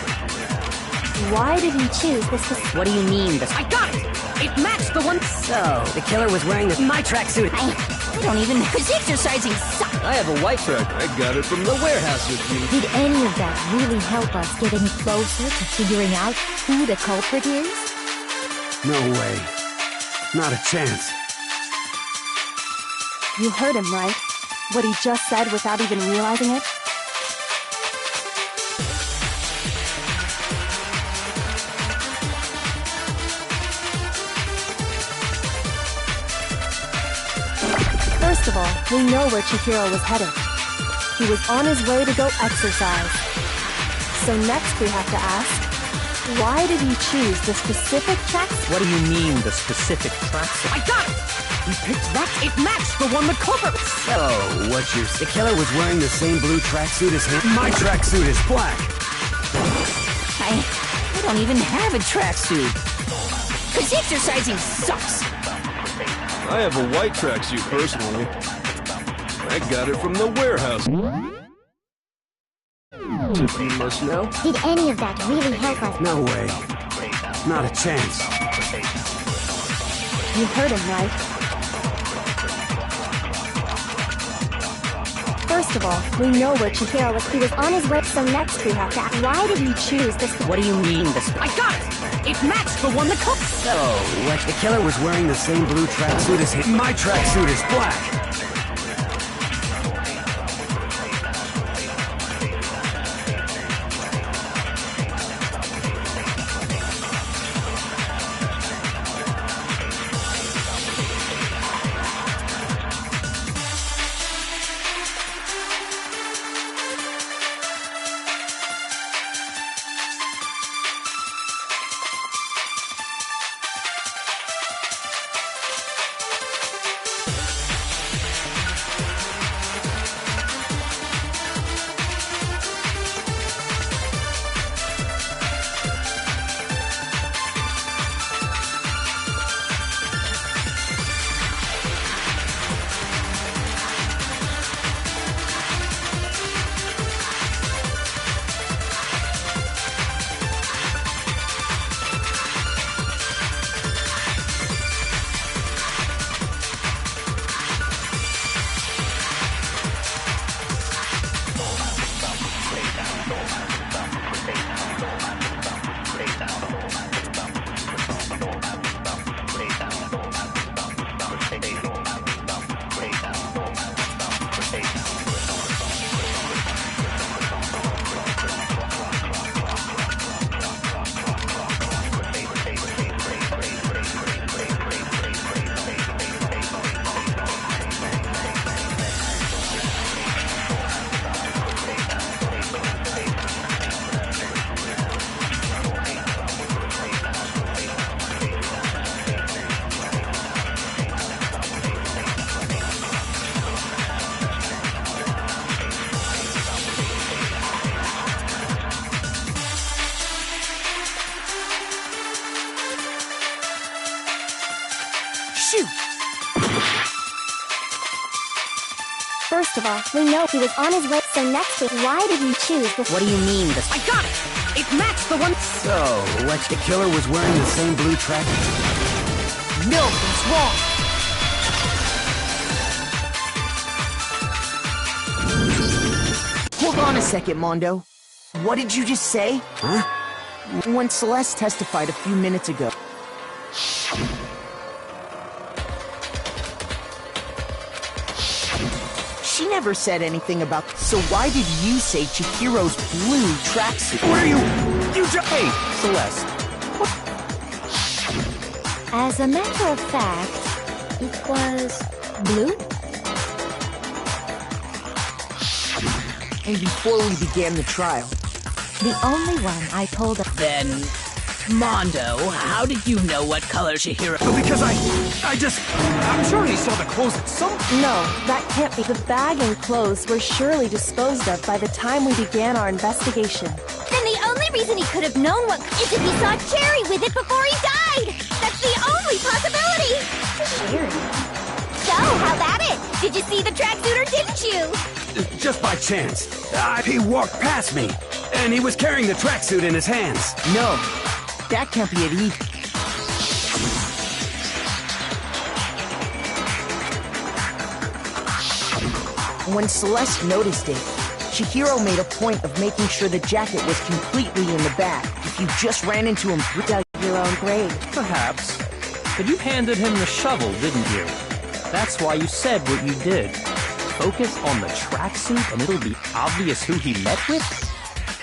why did he choose this? What do you mean, I got it! It matched the one... So, the killer was wearing my tracksuit. I don't even... 'Cause exercising sucks. I have a white track. I got it from the warehouse with you. Did any of that really help us get any closer to figuring out who the culprit is? No way. Not a chance. You heard him, right? What he just said without even realizing it? First of all, we know where Chihiro was headed. He was on his way to go exercise. So next we have to ask, why did he choose the specific tracksuit? What do you mean, the specific tracksuit? I got it! He picked that. It matched the one the culprit. So, what you're... The killer was wearing the same blue tracksuit as him? My tracksuit is black. I don't even have a tracksuit. 'Cause exercising sucks. I have a white tracksuit personally. I got it from the warehouse. If you must know. Did any of that really help us? No way. Not a chance. You heard him, right? First of all, we know where Chihiro was. He was on his way, so next we have to ask, why did he choose this? What do you mean, the... I got it! It matched the one that comes. So, what? The killer was wearing the same blue tracksuit as him. My tracksuit is black. First of all, we know he was on his way, so next week, why did you choose the— What do you mean, this? I got it! It matched the one— So, what? The killer was wearing the same blue track. No, that's wrong. Hold on a second, Mondo. What did you just say? Huh? When Celeste testified a few minutes ago. She never said anything about— So why did you say Chihiro's blue tracksuit? Where are you? You just— Hey, Celeste. As a matter of fact, it was blue. And before we began the trial, The only one I told her. Then, Mondo, how did you know what color Chihiro— Because I'm sure he saw the clothes at some— No, that can't be. The bag and clothes were surely disposed of by the time we began our investigation. Then the only reason he could have known what is if he saw Cherry with it before he died! That's the only possibility! Cherry? So, how about it? Did you see the tracksuit or didn't you? Just by chance. He walked past me, and he was carrying the tracksuit in his hands. no, that can't be it either. When Celeste noticed it, Chihiro made a point of making sure the jacket was completely in the bag. If you just ran into him, Dug your own grave. Perhaps. But you handed him the shovel, didn't you? That's why you said what you did. Focus on the tracksuit and it'll be obvious who he met with?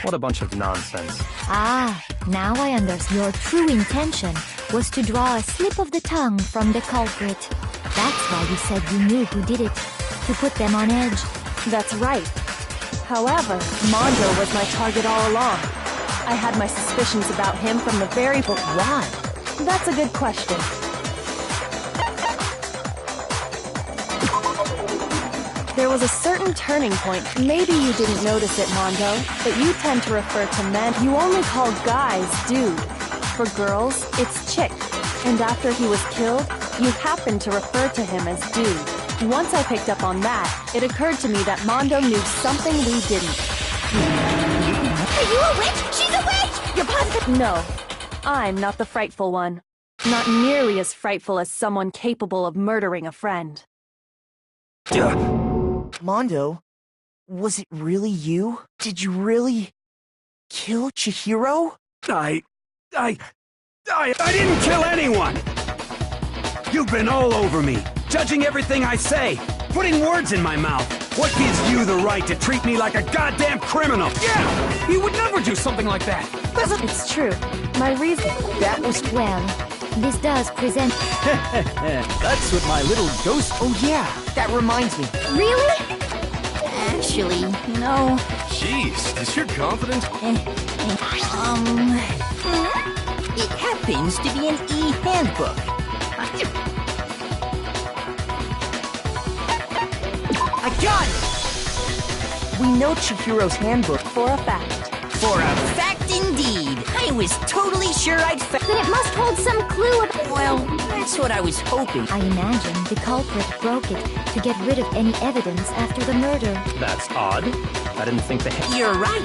What a bunch of nonsense. Ah, now I understand. Your true intention was to draw a slip of the tongue from the culprit. That's why you said you knew who did it, to put them on edge. That's right. However, Mondo was my target all along. I had my suspicions about him from the very— But why? That's a good question. There was a certain turning point. Maybe you didn't notice it, Mondo, but you tend to refer to men. You only call guys dude. For girls, it's chick. And after he was killed, you happened to refer to him as dude. Once I picked up on that, it occurred to me that Mondo knew something we didn't. Are you a witch? She's a witch! You're positive— No, I'm not the frightful one. Not nearly as frightful as someone capable of murdering a friend. Mondo, was it really you? Did you really kill Chihiro? I didn't kill anyone! You've been all over me, judging everything I say, putting words in my mouth. What gives you the right to treat me like a goddamn criminal? Yeah! He would never do something like that! It's true. My reason... That was... Well, this does present... That's what my little ghost... Oh yeah, that reminds me. Really? Actually, no. Jeez, is your confidence? It happens to be an e-handbook. I got it! We know Chihiro's handbook For a fact. For a fact indeed. I was totally sure I'd Then it must hold some clue about... Well, that's what I was hoping. I imagine the culprit broke it to get rid of any evidence after the murder. That's odd. I didn't think the... You're right.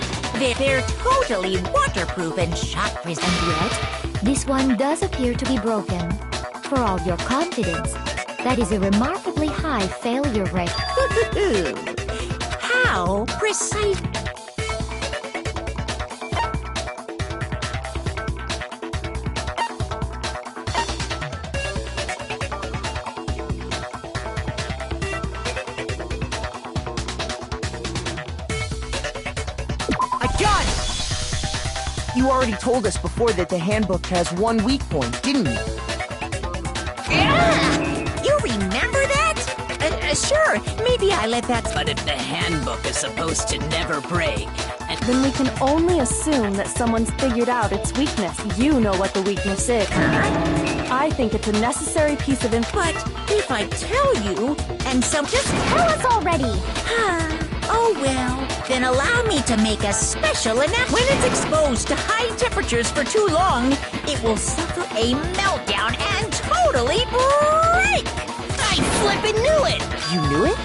They're totally waterproof and shock-resistant. And yet, this one does appear to be broken. For all your confidence, that is a remarkably high failure rate. How precise? You already told us before that the handbook has one weak point, didn't you? Yeah! You remember that? Sure, maybe I let that... But if the handbook is supposed to never break, and Then we can only assume that someone's figured out its weakness. You know what the weakness is. I think it's a necessary piece of info. But if I tell you, and some... Just Tell us already! Oh well, then allow me to make a special announcement. When it's exposed to high temperatures for too long, it will suffer a meltdown and totally break! I flippin' knew it! You knew it?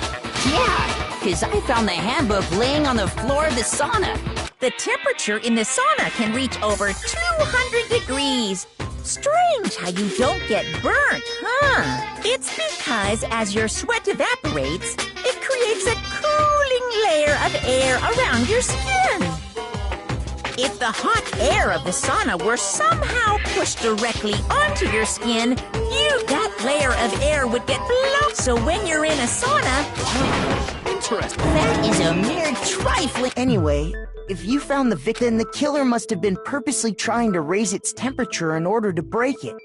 Yeah, because I found the handbook laying on the floor of the sauna. The temperature in the sauna can reach over 200 degrees. Strange how you don't get burnt, huh? It's because as your sweat evaporates, it creates a cooling layer of air around your skin. If the hot air of the sauna were somehow pushed directly onto your skin, that layer of air would get blown. So when you're in a sauna... Interesting. That is a mere trifling... Anyway, if you found the victim, the killer must have been purposely trying to raise its temperature in order to break it.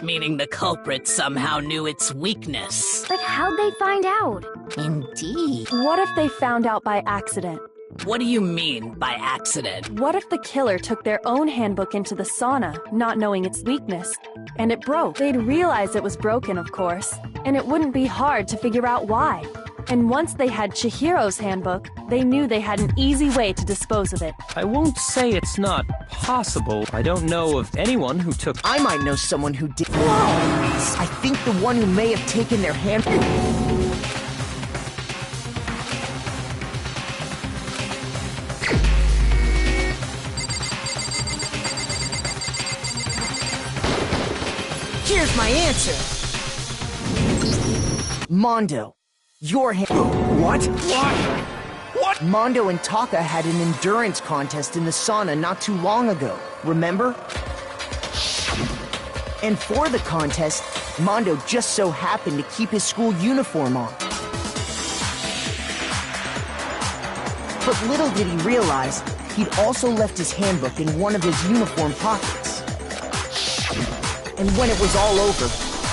Meaning the culprit somehow knew its weakness. But how'd they find out? Indeed. What if they found out by accident? What do you mean by accident? What if the killer took their own handbook into the sauna, not knowing its weakness, and it broke? They'd realize it was broken, of course, and it wouldn't be hard to figure out why. And once they had Chihiro's handbook, they knew they had an easy way to dispose of it. I won't say it's not possible. I don't know of anyone who took... I might know someone who did... Whoa! I think the one who may have taken their handbook... Here's my answer. Mondo. Your hand... What? What? Mondo and Taka had an endurance contest in the sauna not too long ago, remember? And for the contest, Mondo just so happened to keep his school uniform on. But little did he realize, he'd also left his handbook in one of his uniform pockets. And when it was all over,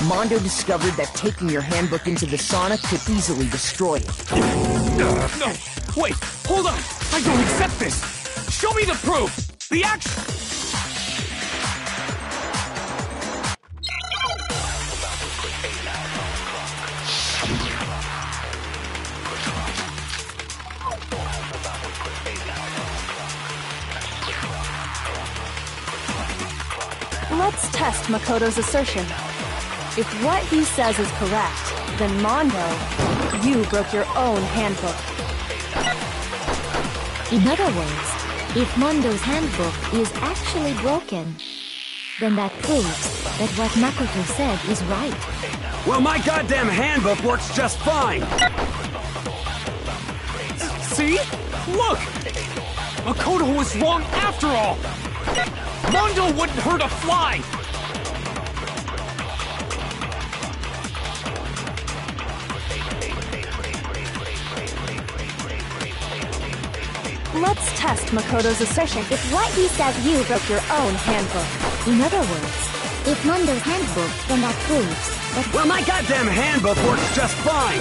Mondo discovered that taking your handbook into the sauna could easily destroy it. No, wait, hold on! I don't accept this! Show me the proof! The action! Let's test Makoto's assertion. If what he says is correct, then Mondo, you broke your own handbook. In other words, if Mondo's handbook is actually broken, then that proves that what Makoto said is right. Well, my goddamn handbook works just fine! See? Look! Makoto was wrong after all! Mondo wouldn't hurt a fly! let's test Makoto's assertion. If what he says you broke your own handbook. In other words, if Mondo's handbook, then that proves that... Well, my goddamn handbook works just fine!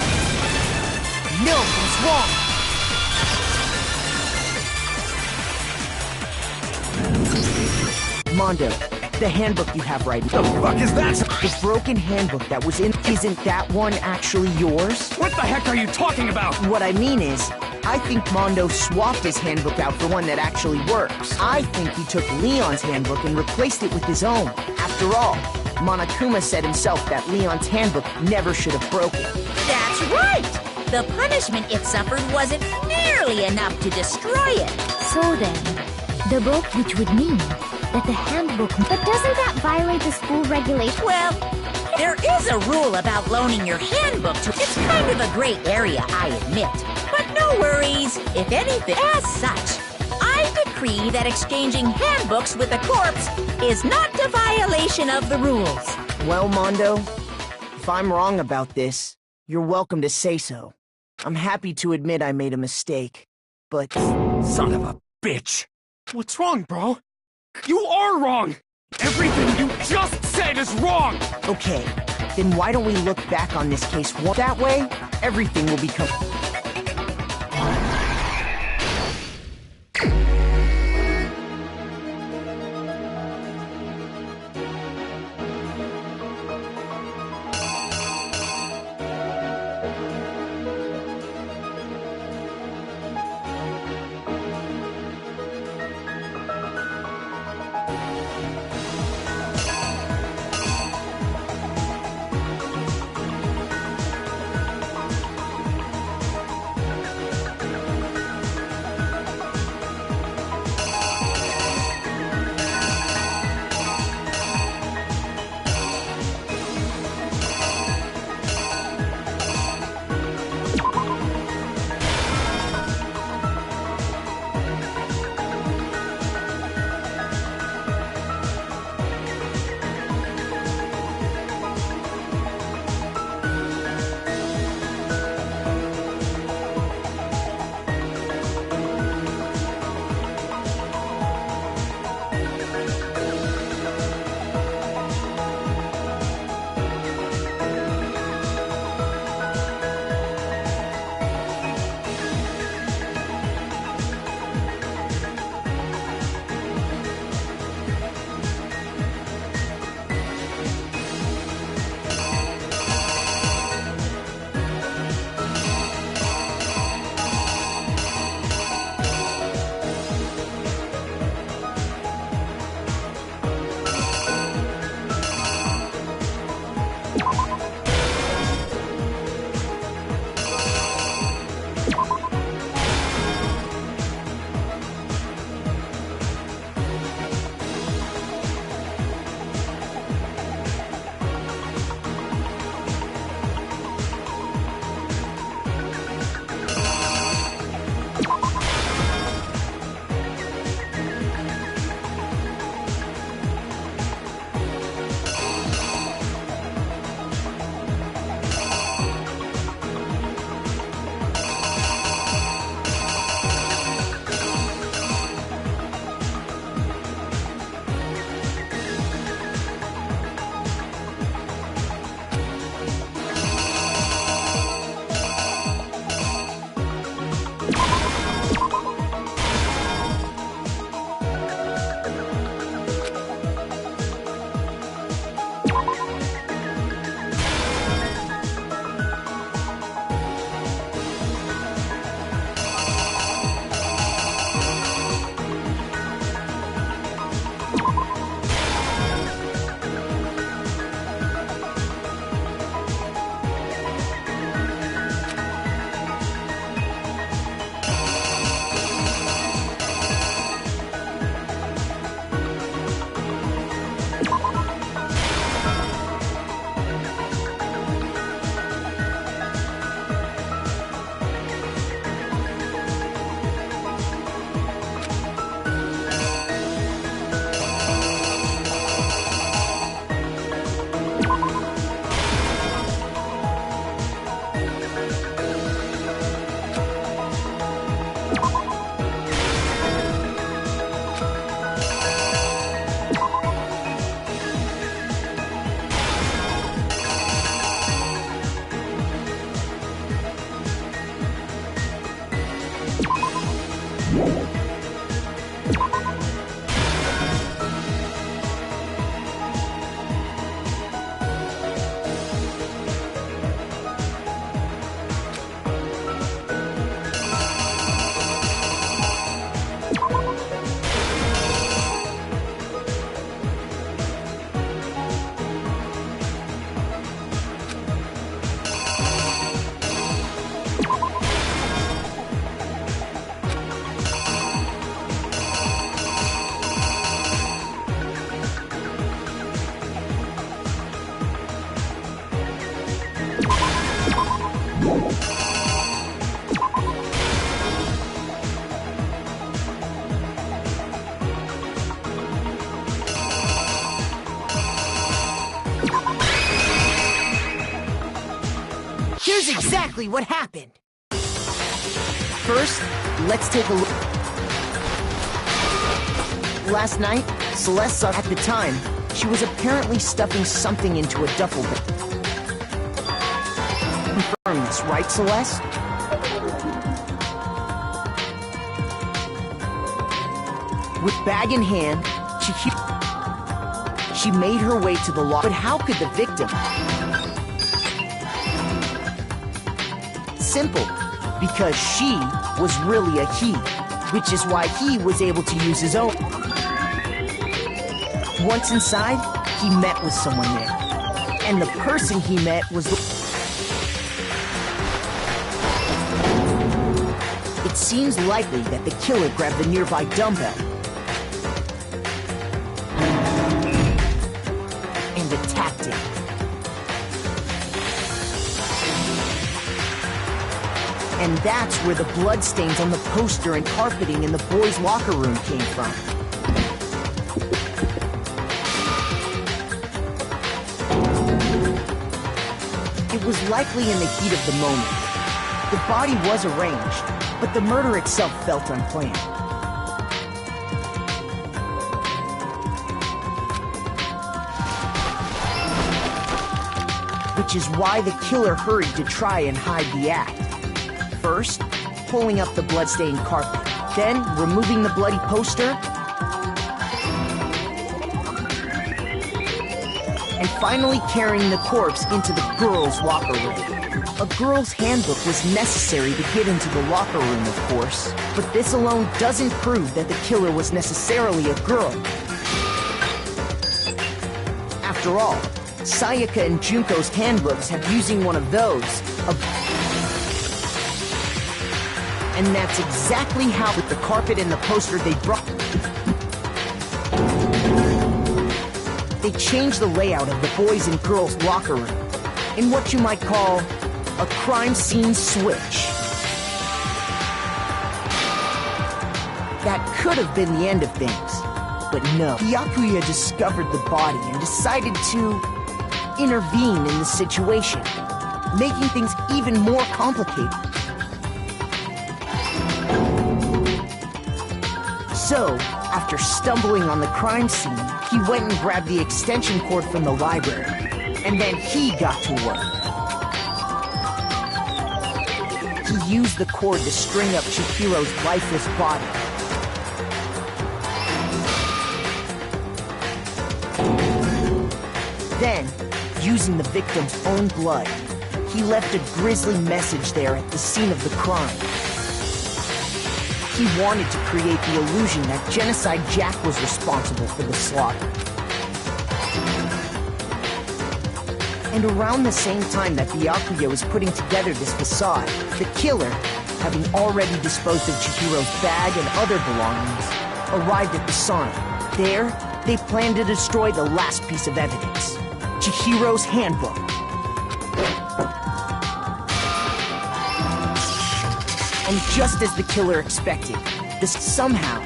No, what's wrong? Mondo, the handbook you have right now. The fuck is that? The broken handbook that was in... Isn't that one actually yours? What the heck are you talking about? What I mean is, I think Mondo swapped his handbook out for one that actually works. I think he took Leon's handbook and replaced it with his own. After all, Monokuma said himself that Leon's handbook never should have broken. That's right! The punishment it suffered wasn't nearly enough to destroy it. So then, the book, which would mean that the handbook... But doesn't that violate the school regulation? Well, there is a rule about loaning your handbook to... It's kind of a gray area, I admit. But no worries. If anything, as such, I decree that exchanging handbooks with a corpse is not a violation of the rules. Well, Mondo, if I'm wrong about this, you're welcome to say so. I'm happy to admit I made a mistake, but... Son of a bitch! What's wrong, bro? You are wrong! Everything you just said is wrong! Okay, then why don't we look back on this case one... That way, everything will become... Here's exactly what happened. First, let's take a look. Last night, Celeste saw at the time, she was apparently stuffing something into a duffel bag. Confirm this, right, Celeste? With bag in hand, she made her way to the locker. But how could the victim? Simple. Because she was really a he, which is why he was able to use his own. Once inside, he met with someone there. And the person he met was the... It seems likely that the killer grabbed the nearby dumbbell and attacked him. And that's where the bloodstains on the poster and carpeting in the boys' locker room came from. It was likely in the heat of the moment. The body was arranged, but the murder itself felt unplanned. Which is why the killer hurried to try and hide the act. First, pulling up the bloodstained carpet, then removing the bloody poster, and finally carrying the corpse into the girls' locker room. A girl's handbook was necessary to get into the locker room, of course, but this alone doesn't prove that the killer was necessarily a girl. After all, Sayaka and Junko's handbooks have using one of those, and that's exactly how with the carpet and the poster they brought. They changed the layout of the boys' and girls' locker room in what you might call a crime scene switch. That could have been the end of things, but no. Byakuya discovered the body and decided to intervene in the situation, making things even more complicated. So, after stumbling on the crime scene, he went and grabbed the extension cord from the library, and then he got to work. He used the cord to string up Chihiro's lifeless body. Then, using the victim's own blood, he left a grisly message there at the scene of the crime. He wanted to create the illusion that Genocide Jack was responsible for the slaughter. And around the same time that Byakuya was putting together this facade, the killer, having already disposed of Chihiro's bag and other belongings, arrived at the sauna. There, they planned to destroy the last piece of evidence, Chihiro's handbook. And just as the killer expected, somehow,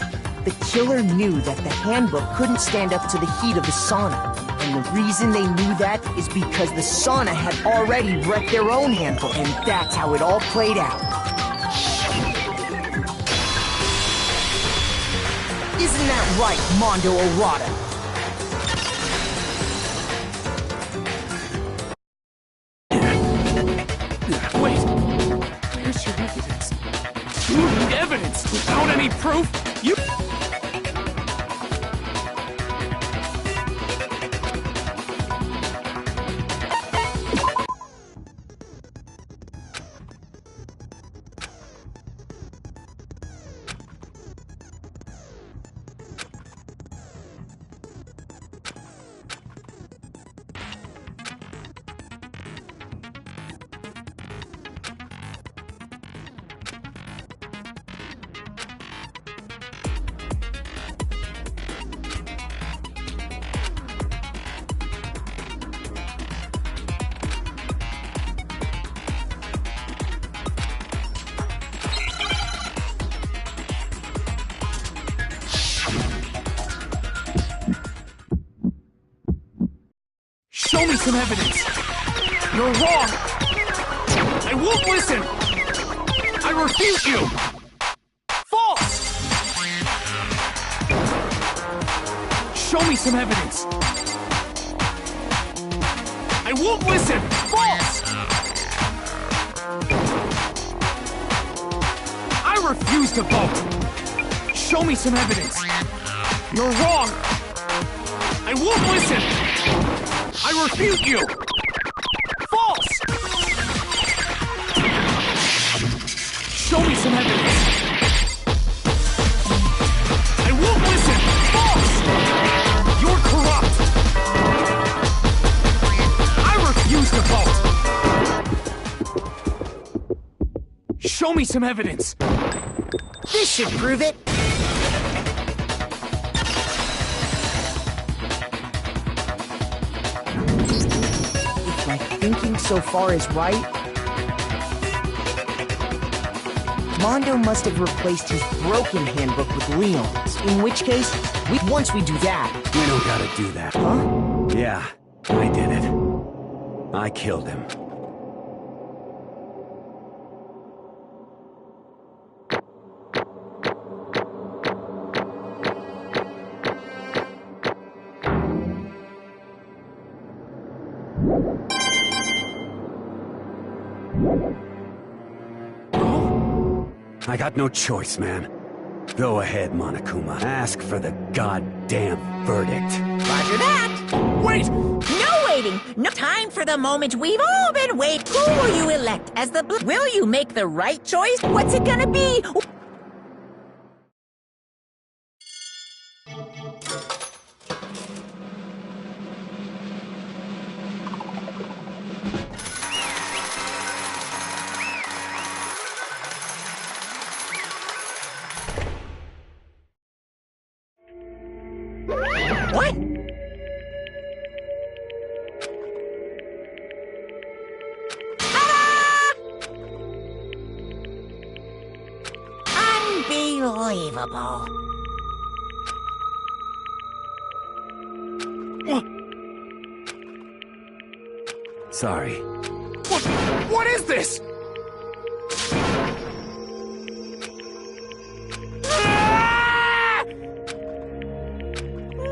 the killer knew that the handbook couldn't stand up to the heat of the sauna. And the reason they knew that is because the sauna had already wrecked their own handbook. And that's how it all played out. Isn't that right, Mondo Orada? Wait! Where's your evidence? You need evidence without any proof? You... Show me some evidence! You're wrong! I won't listen! I refute you! False! Show me some evidence! I won't listen! False! I refuse to vote! Show me some evidence! You're wrong! I won't listen! I refute you! False! Show me some evidence! I won't listen! False! You're corrupt! I refuse to vote! Show me some evidence! This should prove it. If my thinking so far is right, Mondo must have replaced his broken handbook with Leon's. In which case, once we do that... We don't gotta do that. Huh? Yeah, I did it. I killed him. I got no choice, man. Go ahead, Monokuma. Ask for the goddamn verdict. Roger that! Wait! No waiting! No time for the moment we've all been waiting. Who will you elect as the Will you make the right choice? What's it gonna be? What? Unbelievable. Sorry. What is this?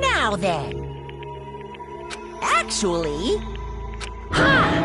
Now then. Actually... Ha!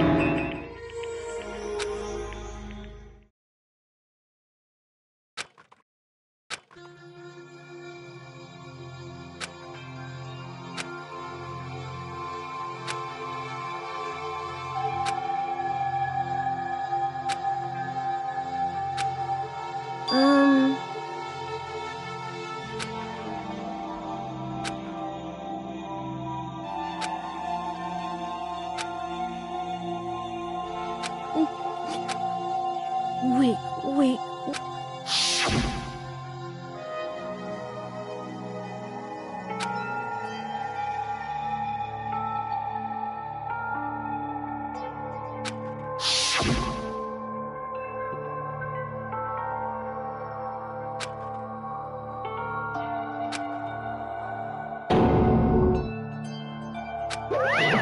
Wait.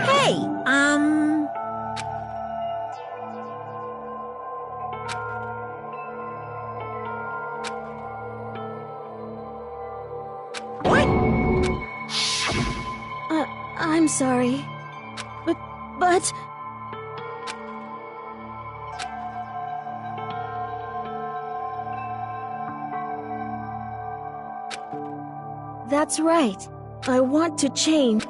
Hey, What? I'm sorry. But... That's right. I want to change.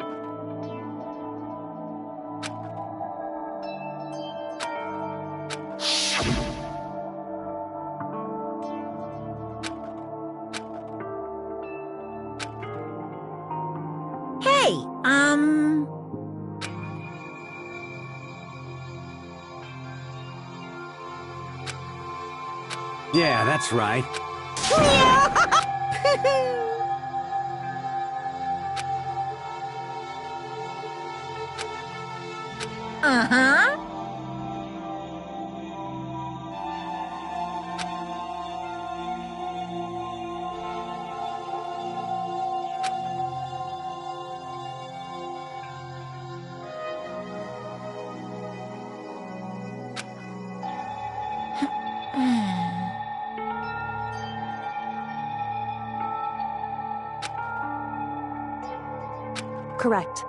Hey, Yeah, that's right. Uh-huh. correct.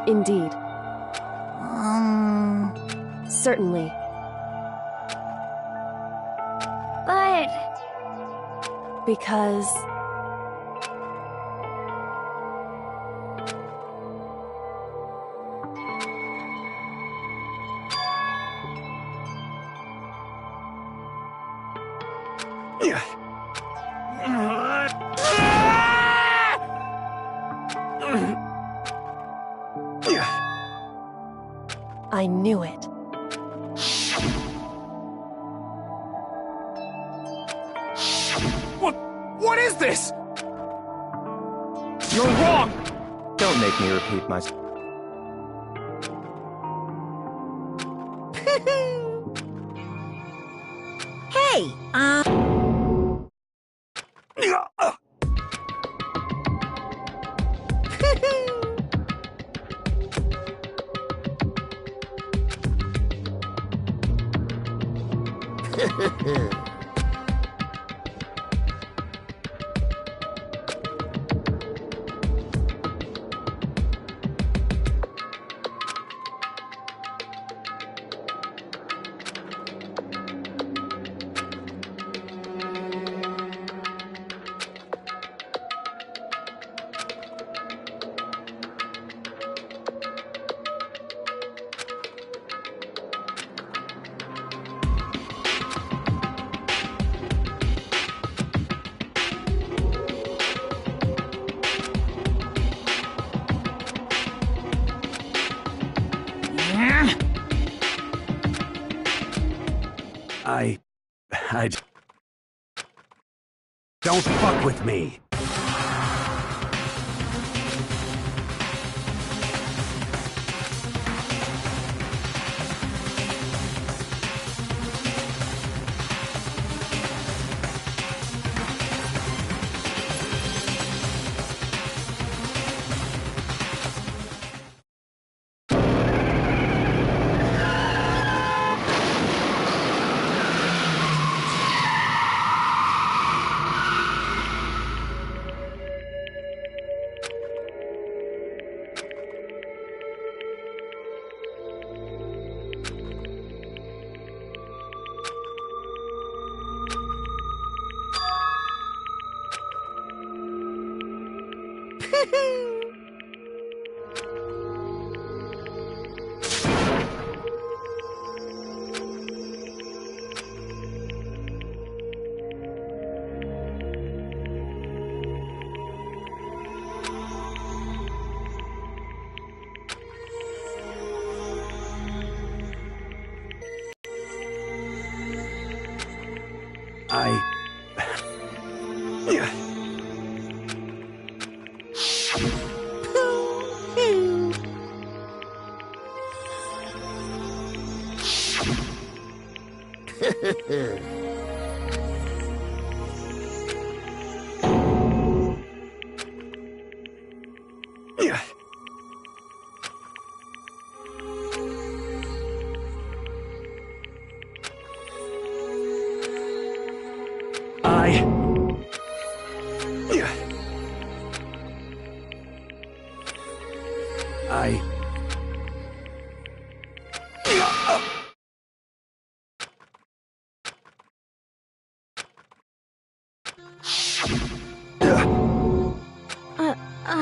Indeed. Certainly. But... Because... I knew it. What is this? You're wrong! Don't make me repeat myself. Hey, Don't fuck with me.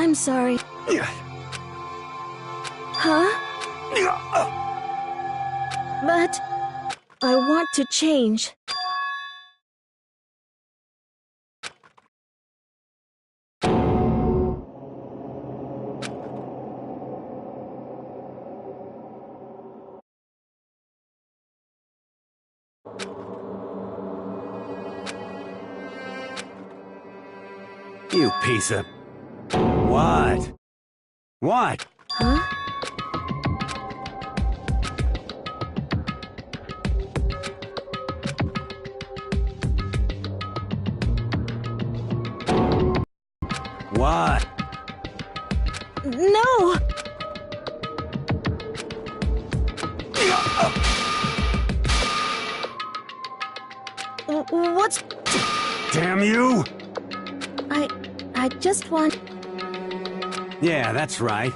I'm sorry. Huh? But I want to change. You piece of... What? What? Huh? What? No! What's... Damn you! I just want... Yeah, that's right.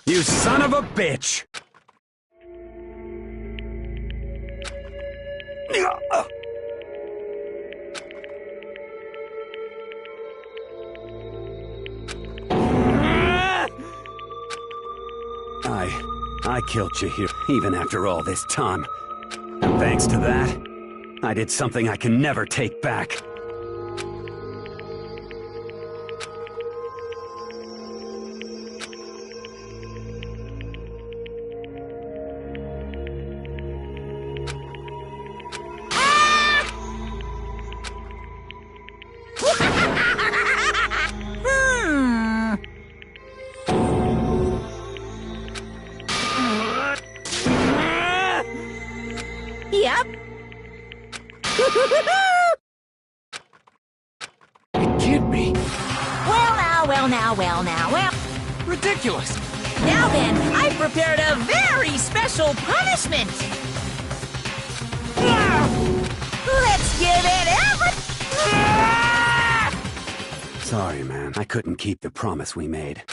You son of a bitch! I killed Chihiro, even after all this time. And thanks to that, I did something I can never take back. Yep. It can't be. Well. Ridiculous. Now then, I prepared a very special punishment. Let's give it Sorry, man. I couldn't keep the promise we made.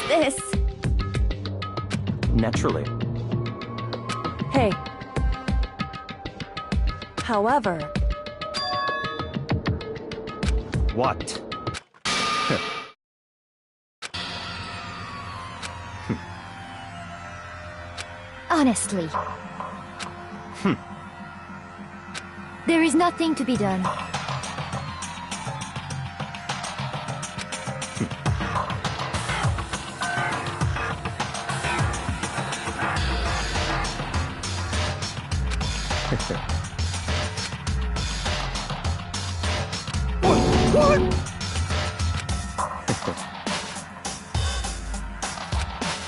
This. Naturally. Hey. However... What? Honestly. There is nothing to be done. What?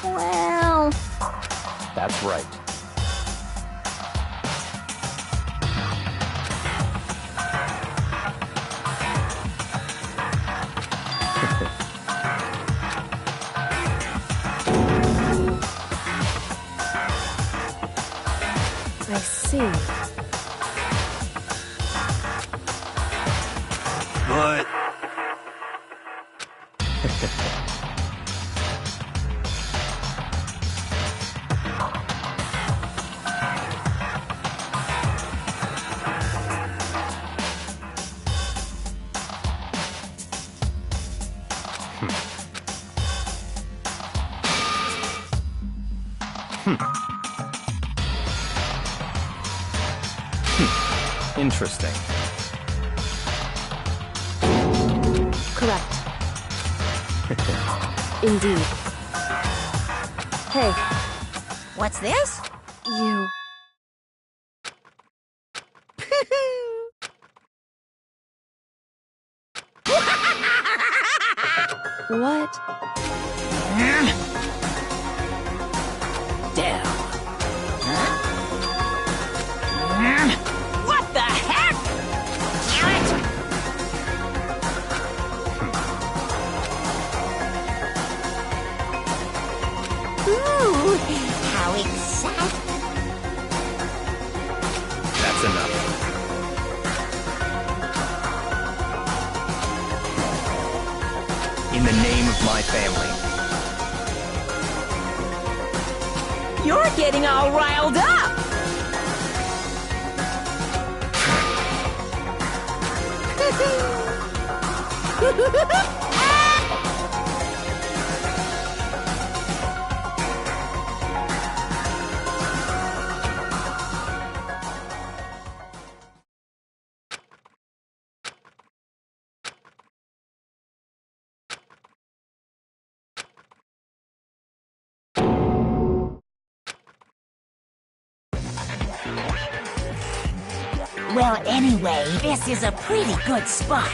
Well... That's right. I see. But... Interesting. Correct. Indeed. Hey. What's this? You. What? Damn. Huh? What the heck? Ooh, how exciting. That's enough. In the name of my family. You're getting all riled up! Well, anyway, this is a pretty good spot.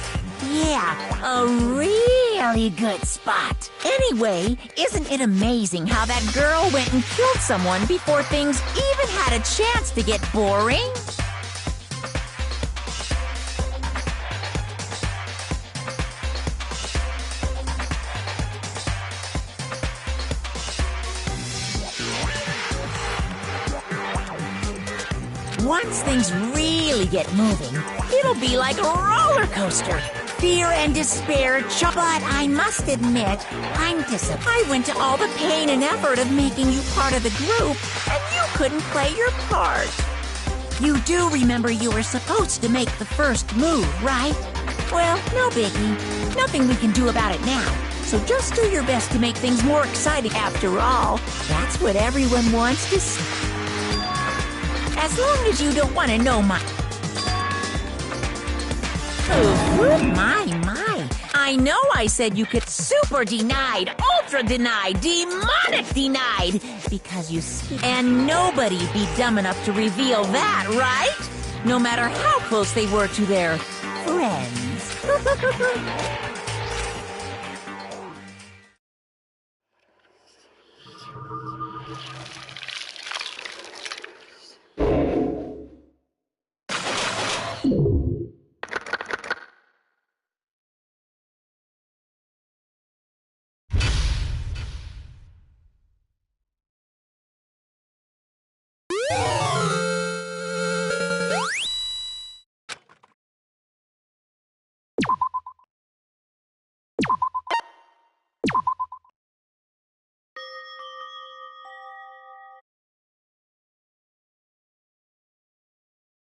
Yeah, a really good spot. Anyway, isn't it amazing how that girl went and killed someone before things even had a chance to get boring? Once things really get moving, it'll be like a roller coaster. Fear and despair, but I must admit, I'm disappointed. I went to all the pain and effort of making you part of the group, and you couldn't play your part. You do remember you were supposed to make the first move, right? Well, no biggie. Nothing we can do about it now. So just do your best to make things more exciting. After all, that's what everyone wants to see. As long as you don't want to know my... Oh, my. I know I said you could super denied, ultra denied, demonic denied, because you see... And nobody'd be dumb enough to reveal that, right? No matter how close they were to their friends.